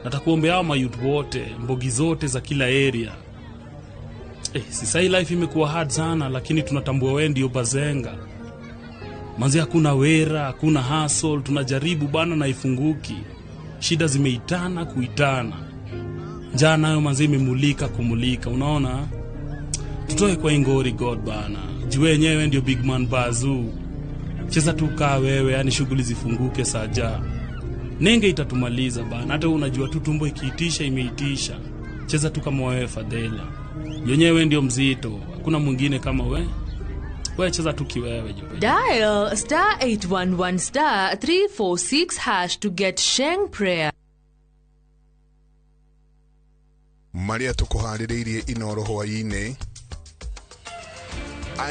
[SPEAKER 13] Natakuombea hao mayouth wote, mbogi zote za kila area. Sasa hii life imekuwa hard sana lakini tunatambua wewe ndio bazenga. Manzi hakuna wera, hakuna hustle, tunajaribu bana na ifunguki. Shida zimeitana kuitana. Njaa nayo manzi imemulika kumulika, unaona? Tutoe kwa ingori God bana. Juu wenyewe ndio big man Bazoo. Cheza tu kaa wewe, yani shughuli zifunguke saja. Nenge itatumaliza bana. Hata unajua tu tumbo ikiitisha imeitisha. Cheza tu kama wewe Fadela. Yenyewe ndio mzito. Hakuna mwingine kama wewe. Wewe cheza tu kiwewe jobe.
[SPEAKER 14] Dial *811*346# to get Sheng prayer.
[SPEAKER 15] Maria tukuhaririirie Inoro hwaini.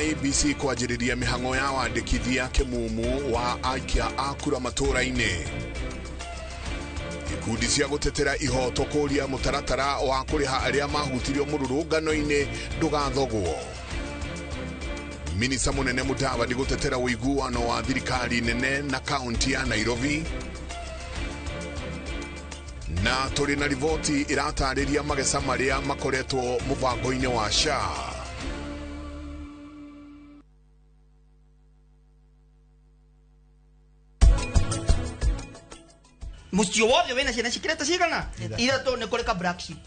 [SPEAKER 15] IBC kwajiriria mihango ya wandikithia kimumu wa aikia akura matura-ini. Ikundi cia gutetera ihoto kuria mutaratara wa kuriha aria mahutirio mururungano-ini ndugathogwo. Minista munene Mudavadi gutetera uiguano wa thirikari nene na kaunti ya Nairobi. Na turi na rivoti iratariria magesa maria makoretwo mubango-ini wa SHA.
[SPEAKER 16] Musio wothe wena ciana cikirete cigana ithatũ nĩ kũrĩ ka black sheep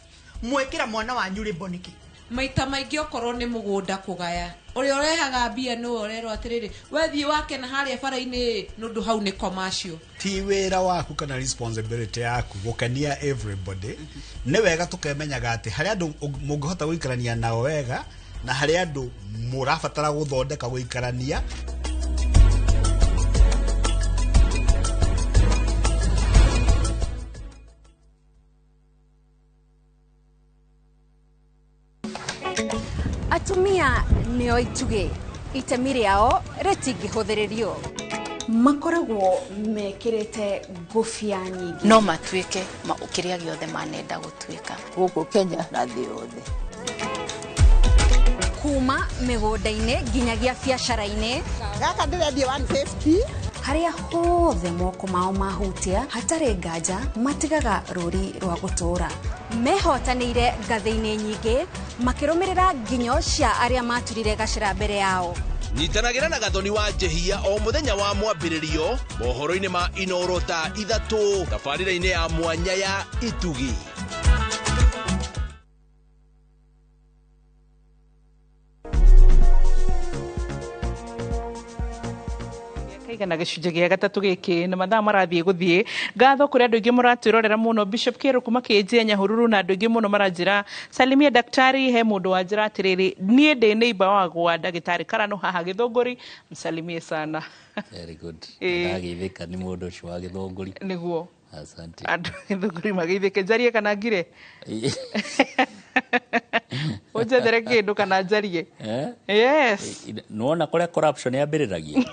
[SPEAKER 16] mwĩkĩra mwana wanyu rĩmbo nĩkĩ
[SPEAKER 17] maita maingĩ okorwo nĩ mũgũnda kũgaya ũrĩa ũrehaga mbia nĩ ũrerwo atĩrĩrĩ wethiĩ wake na harĩa bara-inĩ nũndũ hau nĩ commercial
[SPEAKER 18] ti wĩra waku kana responsibility yaku gũkenia everybody nĩ wega tũkemenyaga atĩ harĩa andũ mũngĩhota gũikarania nao wega na harĩa andũ mũrabatara gũthondeka gũikarania.
[SPEAKER 12] Atumia nĩo ituge itemi rĩao rĩtingĩhũthĩrĩrio.
[SPEAKER 19] Makoragwo mekĩrĩte ngũbia nyingĩ no matuĩke kĩrĩa gĩothe manenda gũtuĩka gũkũ Kenya na thĩ yothe.
[SPEAKER 12] Kuma mĩgũnda-inĩ nginyagia biacara-inĩ.
[SPEAKER 20] Gaka ndĩrendia 150.
[SPEAKER 12] Harĩa hothe moko mao mahutia hatarĩ nganja matigaga rũri rwa gũtũũra. Mehotanĩire ngathĩ-inĩ nyingĩ makĩrũmĩrĩra nginyo cia arĩa maturire gacĩra mbere yao.
[SPEAKER 21] Nyitanagĩra na Gathoni wa Njehia o mũthenya wa mwambĩrĩrio mohoro-inĩ ma Inoro ta 3 tabarĩra-inĩ ya mwanya ya Itugi.
[SPEAKER 1] Na gĩcunjĩ gĩa gatatũ gĩkĩ na mathaa marathiĩ gũthiĩ ngatho kũrĩ andũ aingĩ mũratwĩrorera mũno. Bishop Kĩero kuma Kĩenjia Nyahururu na andũ aingĩ mũno maranjĩra salimia daktari. He mũndũ wanjĩra atĩrĩrĩ niĩ ndĩ neighbor wagwa ndagĩtarĩ Karano haha Gĩthũngũri msalimie sana.
[SPEAKER 2] Very good. Ndagĩthĩka nĩ mũndũ ũcio wa Gĩthũngũri
[SPEAKER 1] nĩguo.
[SPEAKER 2] Asante.
[SPEAKER 1] Andũ Gĩthũngũri magĩithĩke njarie kana ngire ũnjethere kĩndũ kana njarie. Yes.
[SPEAKER 2] Nuona kũrĩa corruption yambĩrĩragia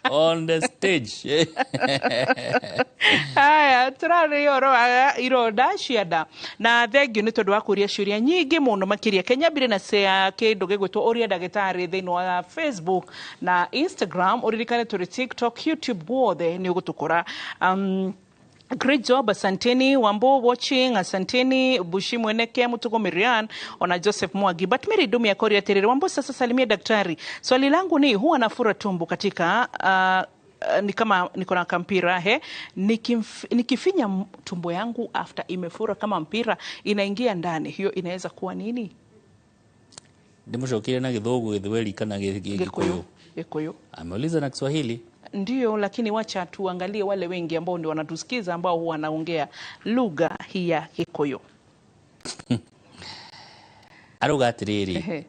[SPEAKER 2] on the stage.
[SPEAKER 1] Haya turarĩ oro wa ironda cianda na thengio nĩ tondũ wa kũria ciũria nyingĩ mũno makĩria Kenya mbere na share kĩndũ gĩgwĩtwo ũria ndagĩtarĩ thĩinĩ wa Facebook na Instagram ũririkane tũrĩ TikTok YouTube guothe nĩ ũgũtũkora. Great job, asanteni Wambo watching, asanteni Bushi Mweneke, Mutugo Miriam, ona Joseph Mwagi. But Mary Dumi ya Korea Terere, Wambo sasa salimia daktari. Swali langu ni huwa nafura tumbo katika ni kama niko na kampira nikifinya tumbo yangu after imefura kama mpira inaingia ndani, hiyo inaweza kuwa nini?
[SPEAKER 2] Ndimushokire na Gĩthũngũ Gĩthweri kana Gĩkũyũ. Ameuliza na Kiswahili.
[SPEAKER 1] Ndio, lakini wacha tuangalie wale wengi ambao ndio wanatusikiza ambao huwa wanaongea lugha hii ya Gĩkũyũ.
[SPEAKER 2] Aruga atiriri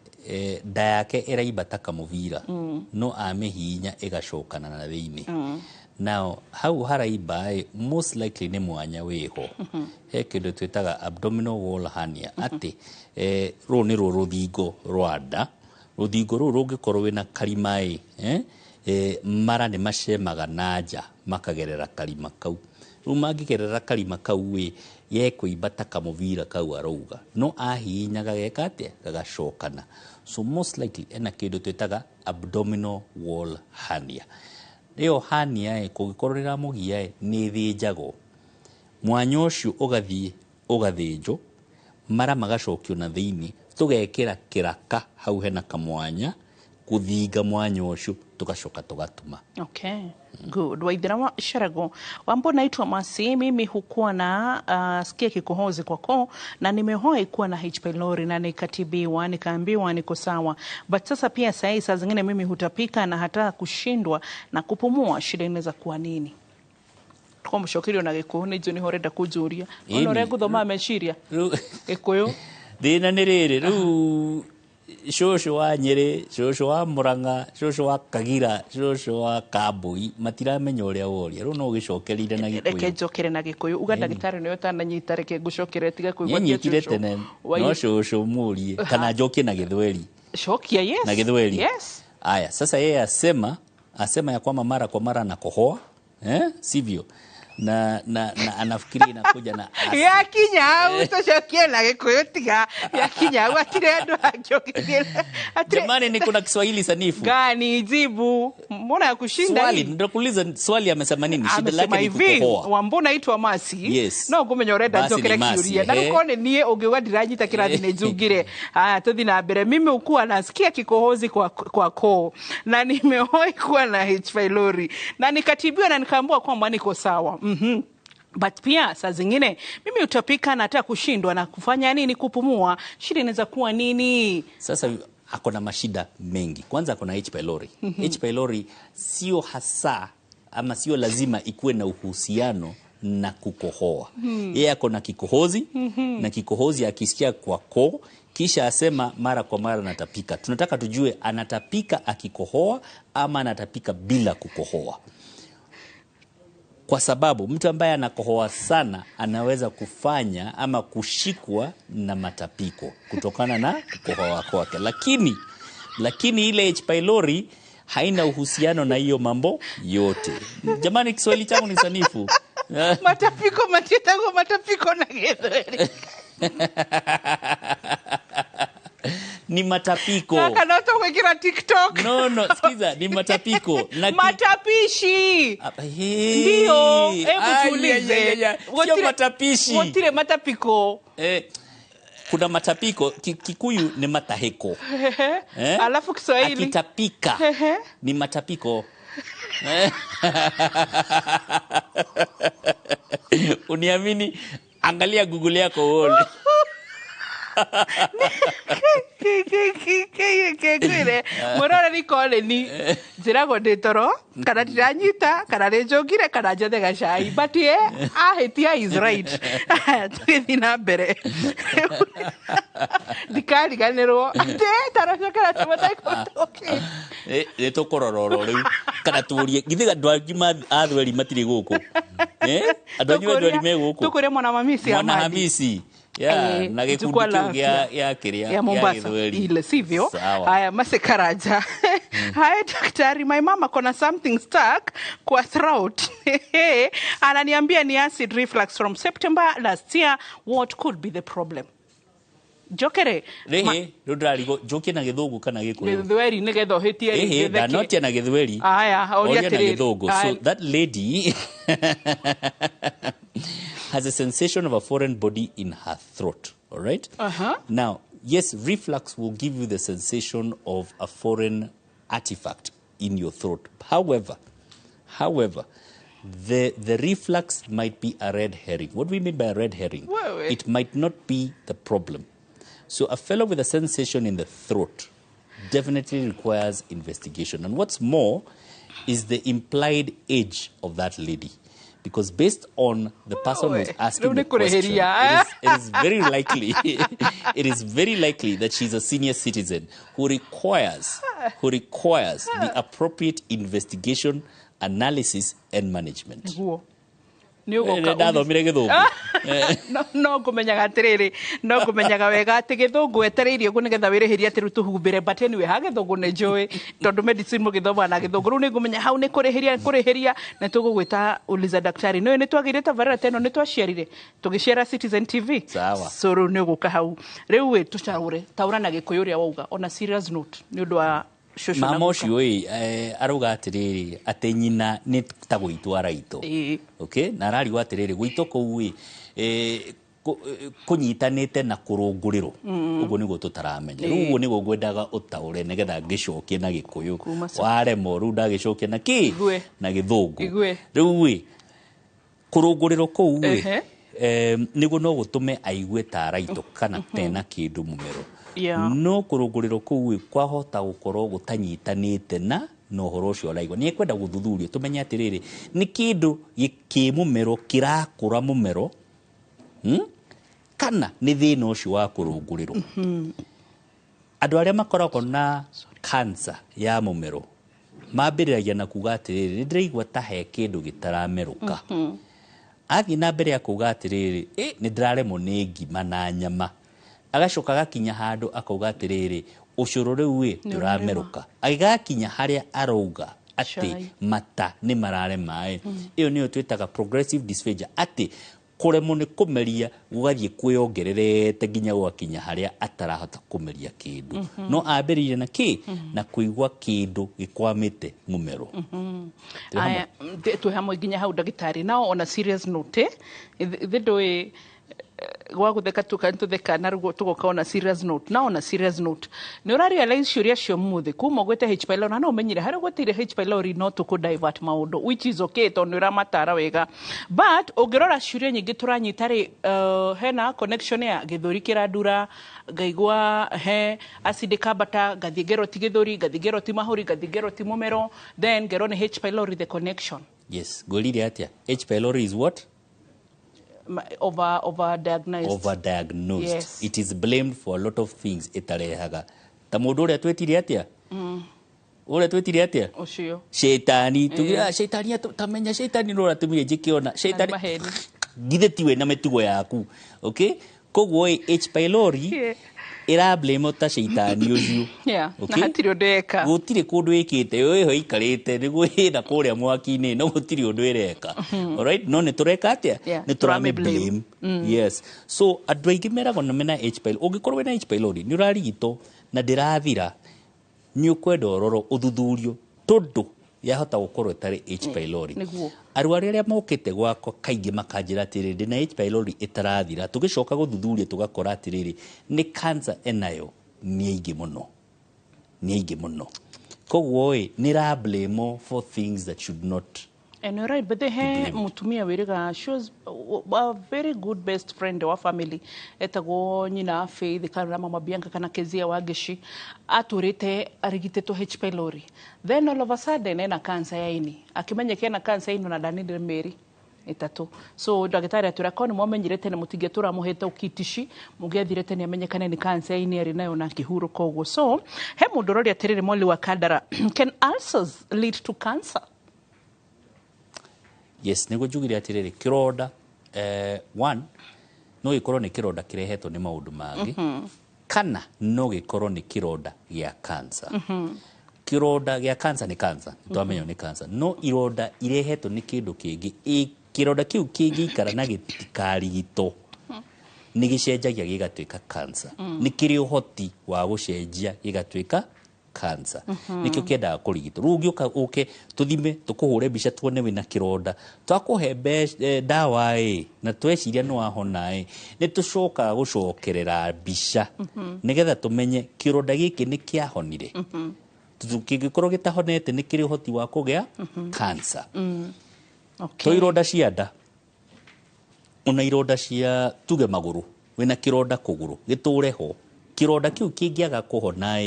[SPEAKER 2] nda yake ĩraibata kamũbira no amĩhinya ĩgacokana na thĩinĩ. Now hau haraiba most likely nĩ mwanya wĩho. He kĩndũ twĩtaga abdominal wall hernia atĩ rũu nĩ rũthingo rwa nda. Rũthingo rũu rũngĩkorwo wĩna karima mara nĩ macemaga na nja makagerera karima kau. Rĩu mangĩgerera karima kau yekũimbata kamũbira kau arauga no ahihinyaga geka atĩa gagacokana. So most likely ena kĩndũ twĩtaga abdominal wall hernia. Rĩo hernia kũngĩkorwo rĩramũgia nĩ thĩnjagwo. Mwanya ũcio ũgathiĩ ũgathĩnjwo mara magacokio na thĩinĩ tũgekĩra kĩraka hau hena kamwanya kuthinga mwanya ucio tugacoka tugatuma.
[SPEAKER 1] Okay. Good. Waithira wa Sharago. Wambo naitwa Masi, mimi hukuwa na sikia kikohozi kwa koo na nimewahi kuwa na H. pylori na nikatibiwa, nikaambiwa niko sawa. But sasa pia saa zingine mimi hutapika na hata kushindwa na kupumua. Shida inaweza kuwa nini? Kwa mshokiri na gikuyu ni juni horenda kujuria. Ono rego thoma meciria. Gikuyu.
[SPEAKER 2] Thina ni riri riu shosho wa Nyeri, shosho wa Murang'a, shosho wa Kagira, shosho wa Kambui matiramenya uria woria. Riu no gicokerire na gikuyu.
[SPEAKER 1] Reke njokere na gikuyu. Uga ndagitari niyo tananyita reke ngucokere tiga kuigwa
[SPEAKER 2] nyitire tene. No shosho murie kana njokie na githweri.
[SPEAKER 1] Shokia, yes.
[SPEAKER 2] Na githweri.
[SPEAKER 1] Yes.
[SPEAKER 2] Aya, sasa yeye asema ya kwamba mara kwa mara anakohoa, sivyo? Na anafikiri inakuja na
[SPEAKER 1] ya kinya utoshokie na gikuyu tiga ya kinya atire andu angiokirie
[SPEAKER 2] jamani ni kuna Kiswahili sanifu
[SPEAKER 1] gani jibu mbona ya kushinda
[SPEAKER 2] swali ndio kuuliza swali amesema nini shida lake ni kukohoa
[SPEAKER 1] wambona itwa Masi
[SPEAKER 2] yes.
[SPEAKER 1] No kumenya urenda njokere kiuria na ukone nie ungiwa ndiranyita kirathi ne njungire haya tuthi na mbere mimi ukuwa nasikia kikohozi kwa koo na nimewahi kuwa na H. pylori na nikatibiwa na nikaambiwa kwamba niko sawa. But pia saa zingine mimi utapika na hata kushindwa na kufanya nini kupumua. Shida inaweza kuwa nini?
[SPEAKER 2] Sasa ako na mashida mengi. Kwanza ako na H. pylori. H. pylori sio hasa ama sio lazima ikuwe na uhusiano na kukohoa. Yeye ako na kikohozi na kikohozi akisikia kwa koo kisha asema mara kwa mara anatapika. Tunataka tujue anatapika akikohoa ama anatapika bila kukohoa. Kwa sababu mtu ambaye anakohoa sana anaweza kufanya ama kushikwa na matapiko kutokana na kukohoa kwake. Lakini ile H. pylori haina uhusiano na hiyo mambo yote. Jamani Kiswahili changu ni sanifu.
[SPEAKER 1] Matapiko matitago matapiko na githweri.
[SPEAKER 2] Ni matapiko.
[SPEAKER 1] Kaka nato kwekira TikTok.
[SPEAKER 2] No, sikiza, ni matapiko.
[SPEAKER 1] Matapishi. Ndio, hebu tuulize.
[SPEAKER 2] Sio matapishi.
[SPEAKER 1] Wotire matapiko.
[SPEAKER 2] Kuna matapiko, Kikuyu ni mataheko.
[SPEAKER 1] Alafu Kiswahili.
[SPEAKER 2] Akitapika ni matapiko. Uniamini? Angalia Google yako uone.
[SPEAKER 1] Murora ni kole ni zirago ndetoro kana tiranyita kana rejogire kana njathe gacai but ahetia is right tuthi na mbere dikariganirwo taracokera tumataikotoke
[SPEAKER 2] tukorororo riu kana turie githiga ndwagima athweri matire guku andwanywe me guku
[SPEAKER 1] tukure mwana mamisi
[SPEAKER 2] ya na gikundi kiu ya kiria
[SPEAKER 1] ya Mombasa ile sivyo. Haya Masekaraja. Haya daktari, my mama kona something stuck kwa throat. Ananiambia ni acid reflux from September last year. What could be the problem? Jokere
[SPEAKER 2] Rodrigo joke na githungu kana gikuyu
[SPEAKER 1] githweri ni getho hitie
[SPEAKER 2] githeke not na githweri
[SPEAKER 1] aya oria tiri
[SPEAKER 2] so that lady has a sensation of a foreign body in her throat, all right? Now, yes, reflux will give you the sensation of a foreign artifact in your throat. However, the reflux might be a red herring. What do we mean by a red herring? It might not be the problem. So a fellow with a sensation in the throat definitely requires investigation. And what's more is the implied age of that lady. Because based on the person who's asking the question, it is very likely that she's a senior citizen who requires the appropriate investigation, analysis, and management.
[SPEAKER 1] No kumenyaga atiriri no kumenyaga wega ati githungu etereirio gu nigetha wirihiria ati rutuhumbire but anyway ha githungu ne njui tondu medicine mu githoma na githungu ru ni ngumenya hau ni kurihiria na tugugwita uliza daktari no ni twagire ta varera teno ni twashiarire tugishare Citizen TV so ru ni guka hau riu we tuchaure taura na gikuyu ria wauga on a serious note ni undu wa
[SPEAKER 2] mama ucio aruga atiriri ati nyina ni ta guitwara ito okay na arari atiriri guito kou kunyitanite na kurunguriro uguo niguo tutaramenya uguo niguo ngwendaga utaure nigetha ngicokie na gikuyu waremo ru ndagicokia na ki na githungu riu kurunguriro kou niguo no gutume aigue ta raito kana tena kindu mumero no kurunguriro kou kwahota gukorwo gutanyitanite na no horo cio raigwa ni kwenda guthuthurio tumenye atiriri ni kindu gikimumero kirakura mumero kana ni thina ucio wa kurunguriro andu aria makoragwo na cancer ya mumero mambiriragia na kuga atiriri ndiraigua ta he kindu gitarameruka athi na mbere ya kuga atiriri ni ndiraremwo ni ngima na nyama agacoka gakinya handu akauga atiriri ucuru riu ndurameruka agigakinya haria arauga ati mata ni marare mai iyo niyo twitaga progressive dysphagia ati kuremwo ni kumeria gugathie kwiongererete nginya gwakinya haria atarahota kumeria kindu no ambiririe na ki na kuigwa kindu gikwamite mumero
[SPEAKER 1] aya tu hamwe nginya hau ndagitari nao on a serious note thindoi gwa gutheka tukantutheka na rugo tugoka on a serious note na on a serious note ni urarealize ciuria cio muthi kuma gwete H pylori na no menyire hari gwetire H pylori no tuku divert maundu which is okay to ni uramatara wega but ungirora ciuria nyingi turanyita ri hena connection ya githuri kiradura ngaigwa he acid kabata gathigero ti githuri gathigero ti mahuri gathigero ti mumero then gero ni H pylori the connection
[SPEAKER 2] yes golire atia H pylori is what
[SPEAKER 1] overdiagnosed.
[SPEAKER 2] Yes. It is blamed for a lot of things itarehaga ta mundu uria twetire atia uria twetire atia
[SPEAKER 1] ucio
[SPEAKER 2] shetani tugira shetani tamenya shetani no ratumire jikiona shetani githe tiwe na mitugo yaku okay koguo H pylori ira blame ta shetani ucio
[SPEAKER 1] na hatiri ndeka
[SPEAKER 2] gutire kundu ikite yo ikarite niguo hina kuria mwaki-ini no gutire undu ireka alright no ni tureka atia ni turame blame yes so andu aingi merago na mena H pylori ungikorwo na H pylori ni urarigito na ndirathira ni ukwenda ororo uthuthurio tondu yahota gukorwo tari H pylori arwari aria mokite gwako kaingi makanjira atiriri ndina H pylori itarathira tugicoka guthuthuria tugakora atiriri ni cancer enayo ni aingi muno koguo ni ra blame for things that should not.
[SPEAKER 1] And you're right, but they have mutumia wiriga. She was a very good best friend of our family. Etago nyina Faith kana mama Bianca kana Kezia Wageshi aturite arigite to H pylori. Then all of a sudden ena cancer ya ini. Akimenya kena cancer ino na Daniel Mary itatu. So daktari aturako ni mumenyirete ne mutige turamuheta ukitishi mugiathirete ne amenyekane ni cancer ya ini ari nayo na kihuru kogo. So he mudorori atirire moli wa Kandara. Can ulcers lead to cancer?
[SPEAKER 2] Yes, nego jugire atiriri kironda one no gikorwo ni kironda kirehetwo ni maundu mangi kana no gikorwo ni kironda gia cancer kironda gia cancer ni cancer twamenya ni cancer no ironda irehetwo ni kindu kingi kironda kiu kingi ikara na gitikarigito ni gicenjagia gigatuika cancer ni kiri uhoti wa gucenjia gigatuika cancer nikio kiendaga kurigitwo ru ngioka uke tuthime tukuhure mbica tuone wina kironda twakuhe dawa na tweciria no ahona ni tucoka gucokerera mbica nigetha tumenye kironda giki ni kiahonire tukigikorwo gitahonete ni kiri uhoti wa kugia cancer to ironda cia nda una ironda cia tuge maguru wina kironda kuguru giture ho kironda kiu kingiaga kuhona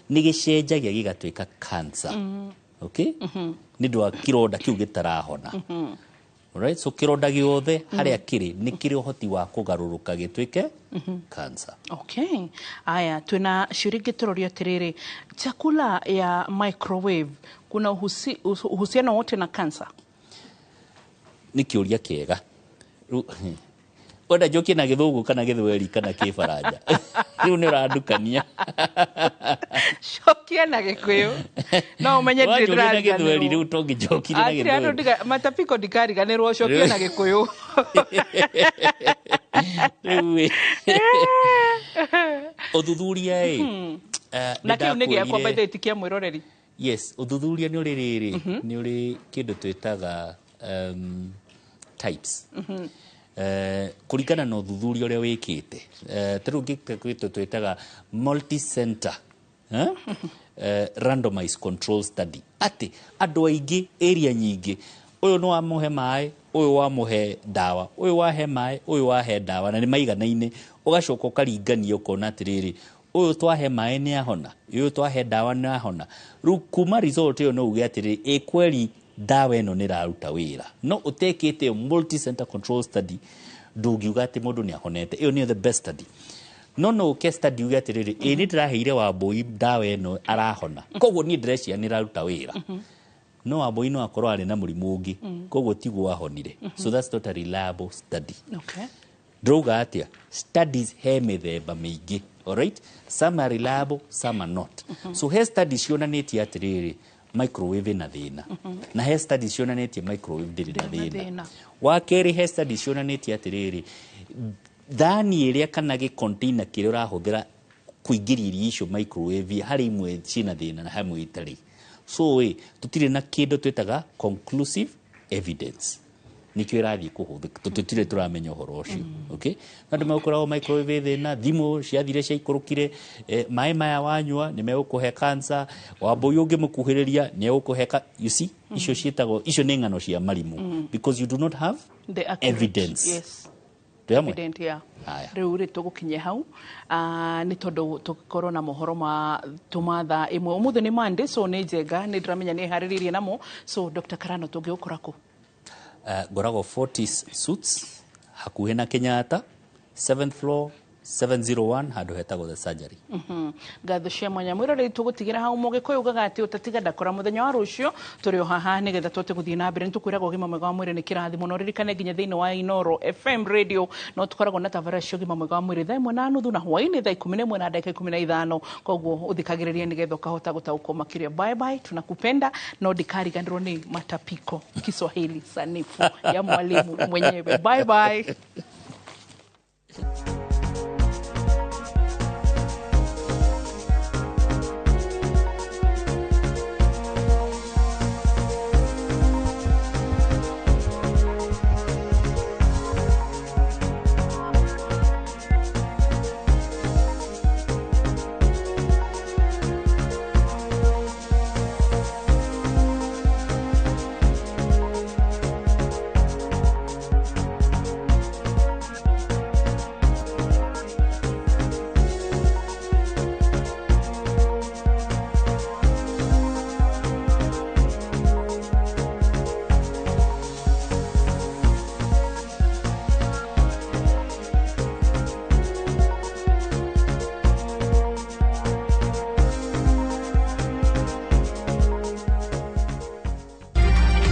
[SPEAKER 2] ni gicenjagia gigatuika cancer okay ni ndwa kironda kiu gitarahona alright so kironda giothe haria kiri ni kiri uhoti wa kugaruruka gituike cancer
[SPEAKER 1] okay aya tuna shiriki turoria tiriri chakula ya microwave kuna uhusiano wote na cancer
[SPEAKER 2] ni kiuria kiega oda joki na githungu kana githweri kana kifaranja riu ni radukania
[SPEAKER 1] shokia na gikuyu no umenye ndira
[SPEAKER 2] na githweri riu tongi joki na githweri
[SPEAKER 1] ati ndiga matapiko ndikariganirwo shokia na gikuyu
[SPEAKER 2] riu uthuthuria
[SPEAKER 1] na kiu ni gya kwamba itikia mwiroreri
[SPEAKER 2] yes uthuthuria ni uri riri ni uri kindu twitaga types kurikana na uthuthuria uria wikite tru gikito twetaga multi center randomized control study ati andu aingi area nyingi uyu no amuhe mai uyu wamuhe dawa uyu wahe mai uyu wahe dawa na ni maiganaine ugacoka ukaringania ukona atiriri uyu twahe mai ni ahona uyu twahe dawa ni ahona kuma result yo no uge atiriri kweli dawa eno ni raruta wira no utekete multi center control study ndugiuga ati mundu ni ahonete iyo ni the best study no ke study uge atiriri ni ndiraheire wa boy dawa eno arahona koguo ni ndrecia ni raruta wira no Wambui no akorwo ari na murimu ungi koguo tiguo ahonire so that's not a reliable study.
[SPEAKER 1] Okay.
[SPEAKER 2] Droga atia studies he mithemba mingi, all right, some are reliable, some are not. So he studies cionanetie atiriri microwave na thina na he studies cionanetie microwave ndiri na thina. Wa keri he studies cionanetie atiriri thani iria kana gi container kiria urahuthira kuingiriria icio microwave hari imwe cina thina na hamwe itari. So tutire na kindu twetaga conclusive evidence nikyo irathi kuhuthika tutire turamenya uhoro ucio. Okay, nandu megukoragwo microwave thina thimu ciathire cia ikurukire mai maya wanyua ni megukuhe cancer Wambui ungimukuhiriria ni egukuheka. You see, icio cietagwo icio ni ngano cia marimu because you do not have
[SPEAKER 1] the
[SPEAKER 2] evidence.
[SPEAKER 1] Yes.
[SPEAKER 2] Evident,
[SPEAKER 1] yeah. Riu ri tugukinye hau ni tondu tugikorwo na mohoro ma tumatha imwe umuthe ni Monday so ni njega ni ndiramenya ni hariririe namo so Dr. Karano tungikora ku
[SPEAKER 2] Gorago 40 suits hakuhe na Kenyatta 7th floor 701 handu hetagwo the surgery.
[SPEAKER 1] Gatho cia mwanya mwira ri tugutigira hau mugikoyo ugaga ati utatiga ndakora muthenya wa rucio turi o haha ni getha twote guthii na mbere nitukwiraga ugima mwega wa mwiri ni kirathi muno ririkane nginya thiini wa Inoro FM radio no tukoragwo na tavara cio ugima mwega wa mwiri thaa 1:30 na hwaini thaa 11 na dakika 15 koguo uthikagiririe ni getha ukahota gutauko makiria. Bye bye, tunakupenda no dikariganirwo ni matapiko Kiswahili sanifu ya mwalimu mwenyewe. Bye bye.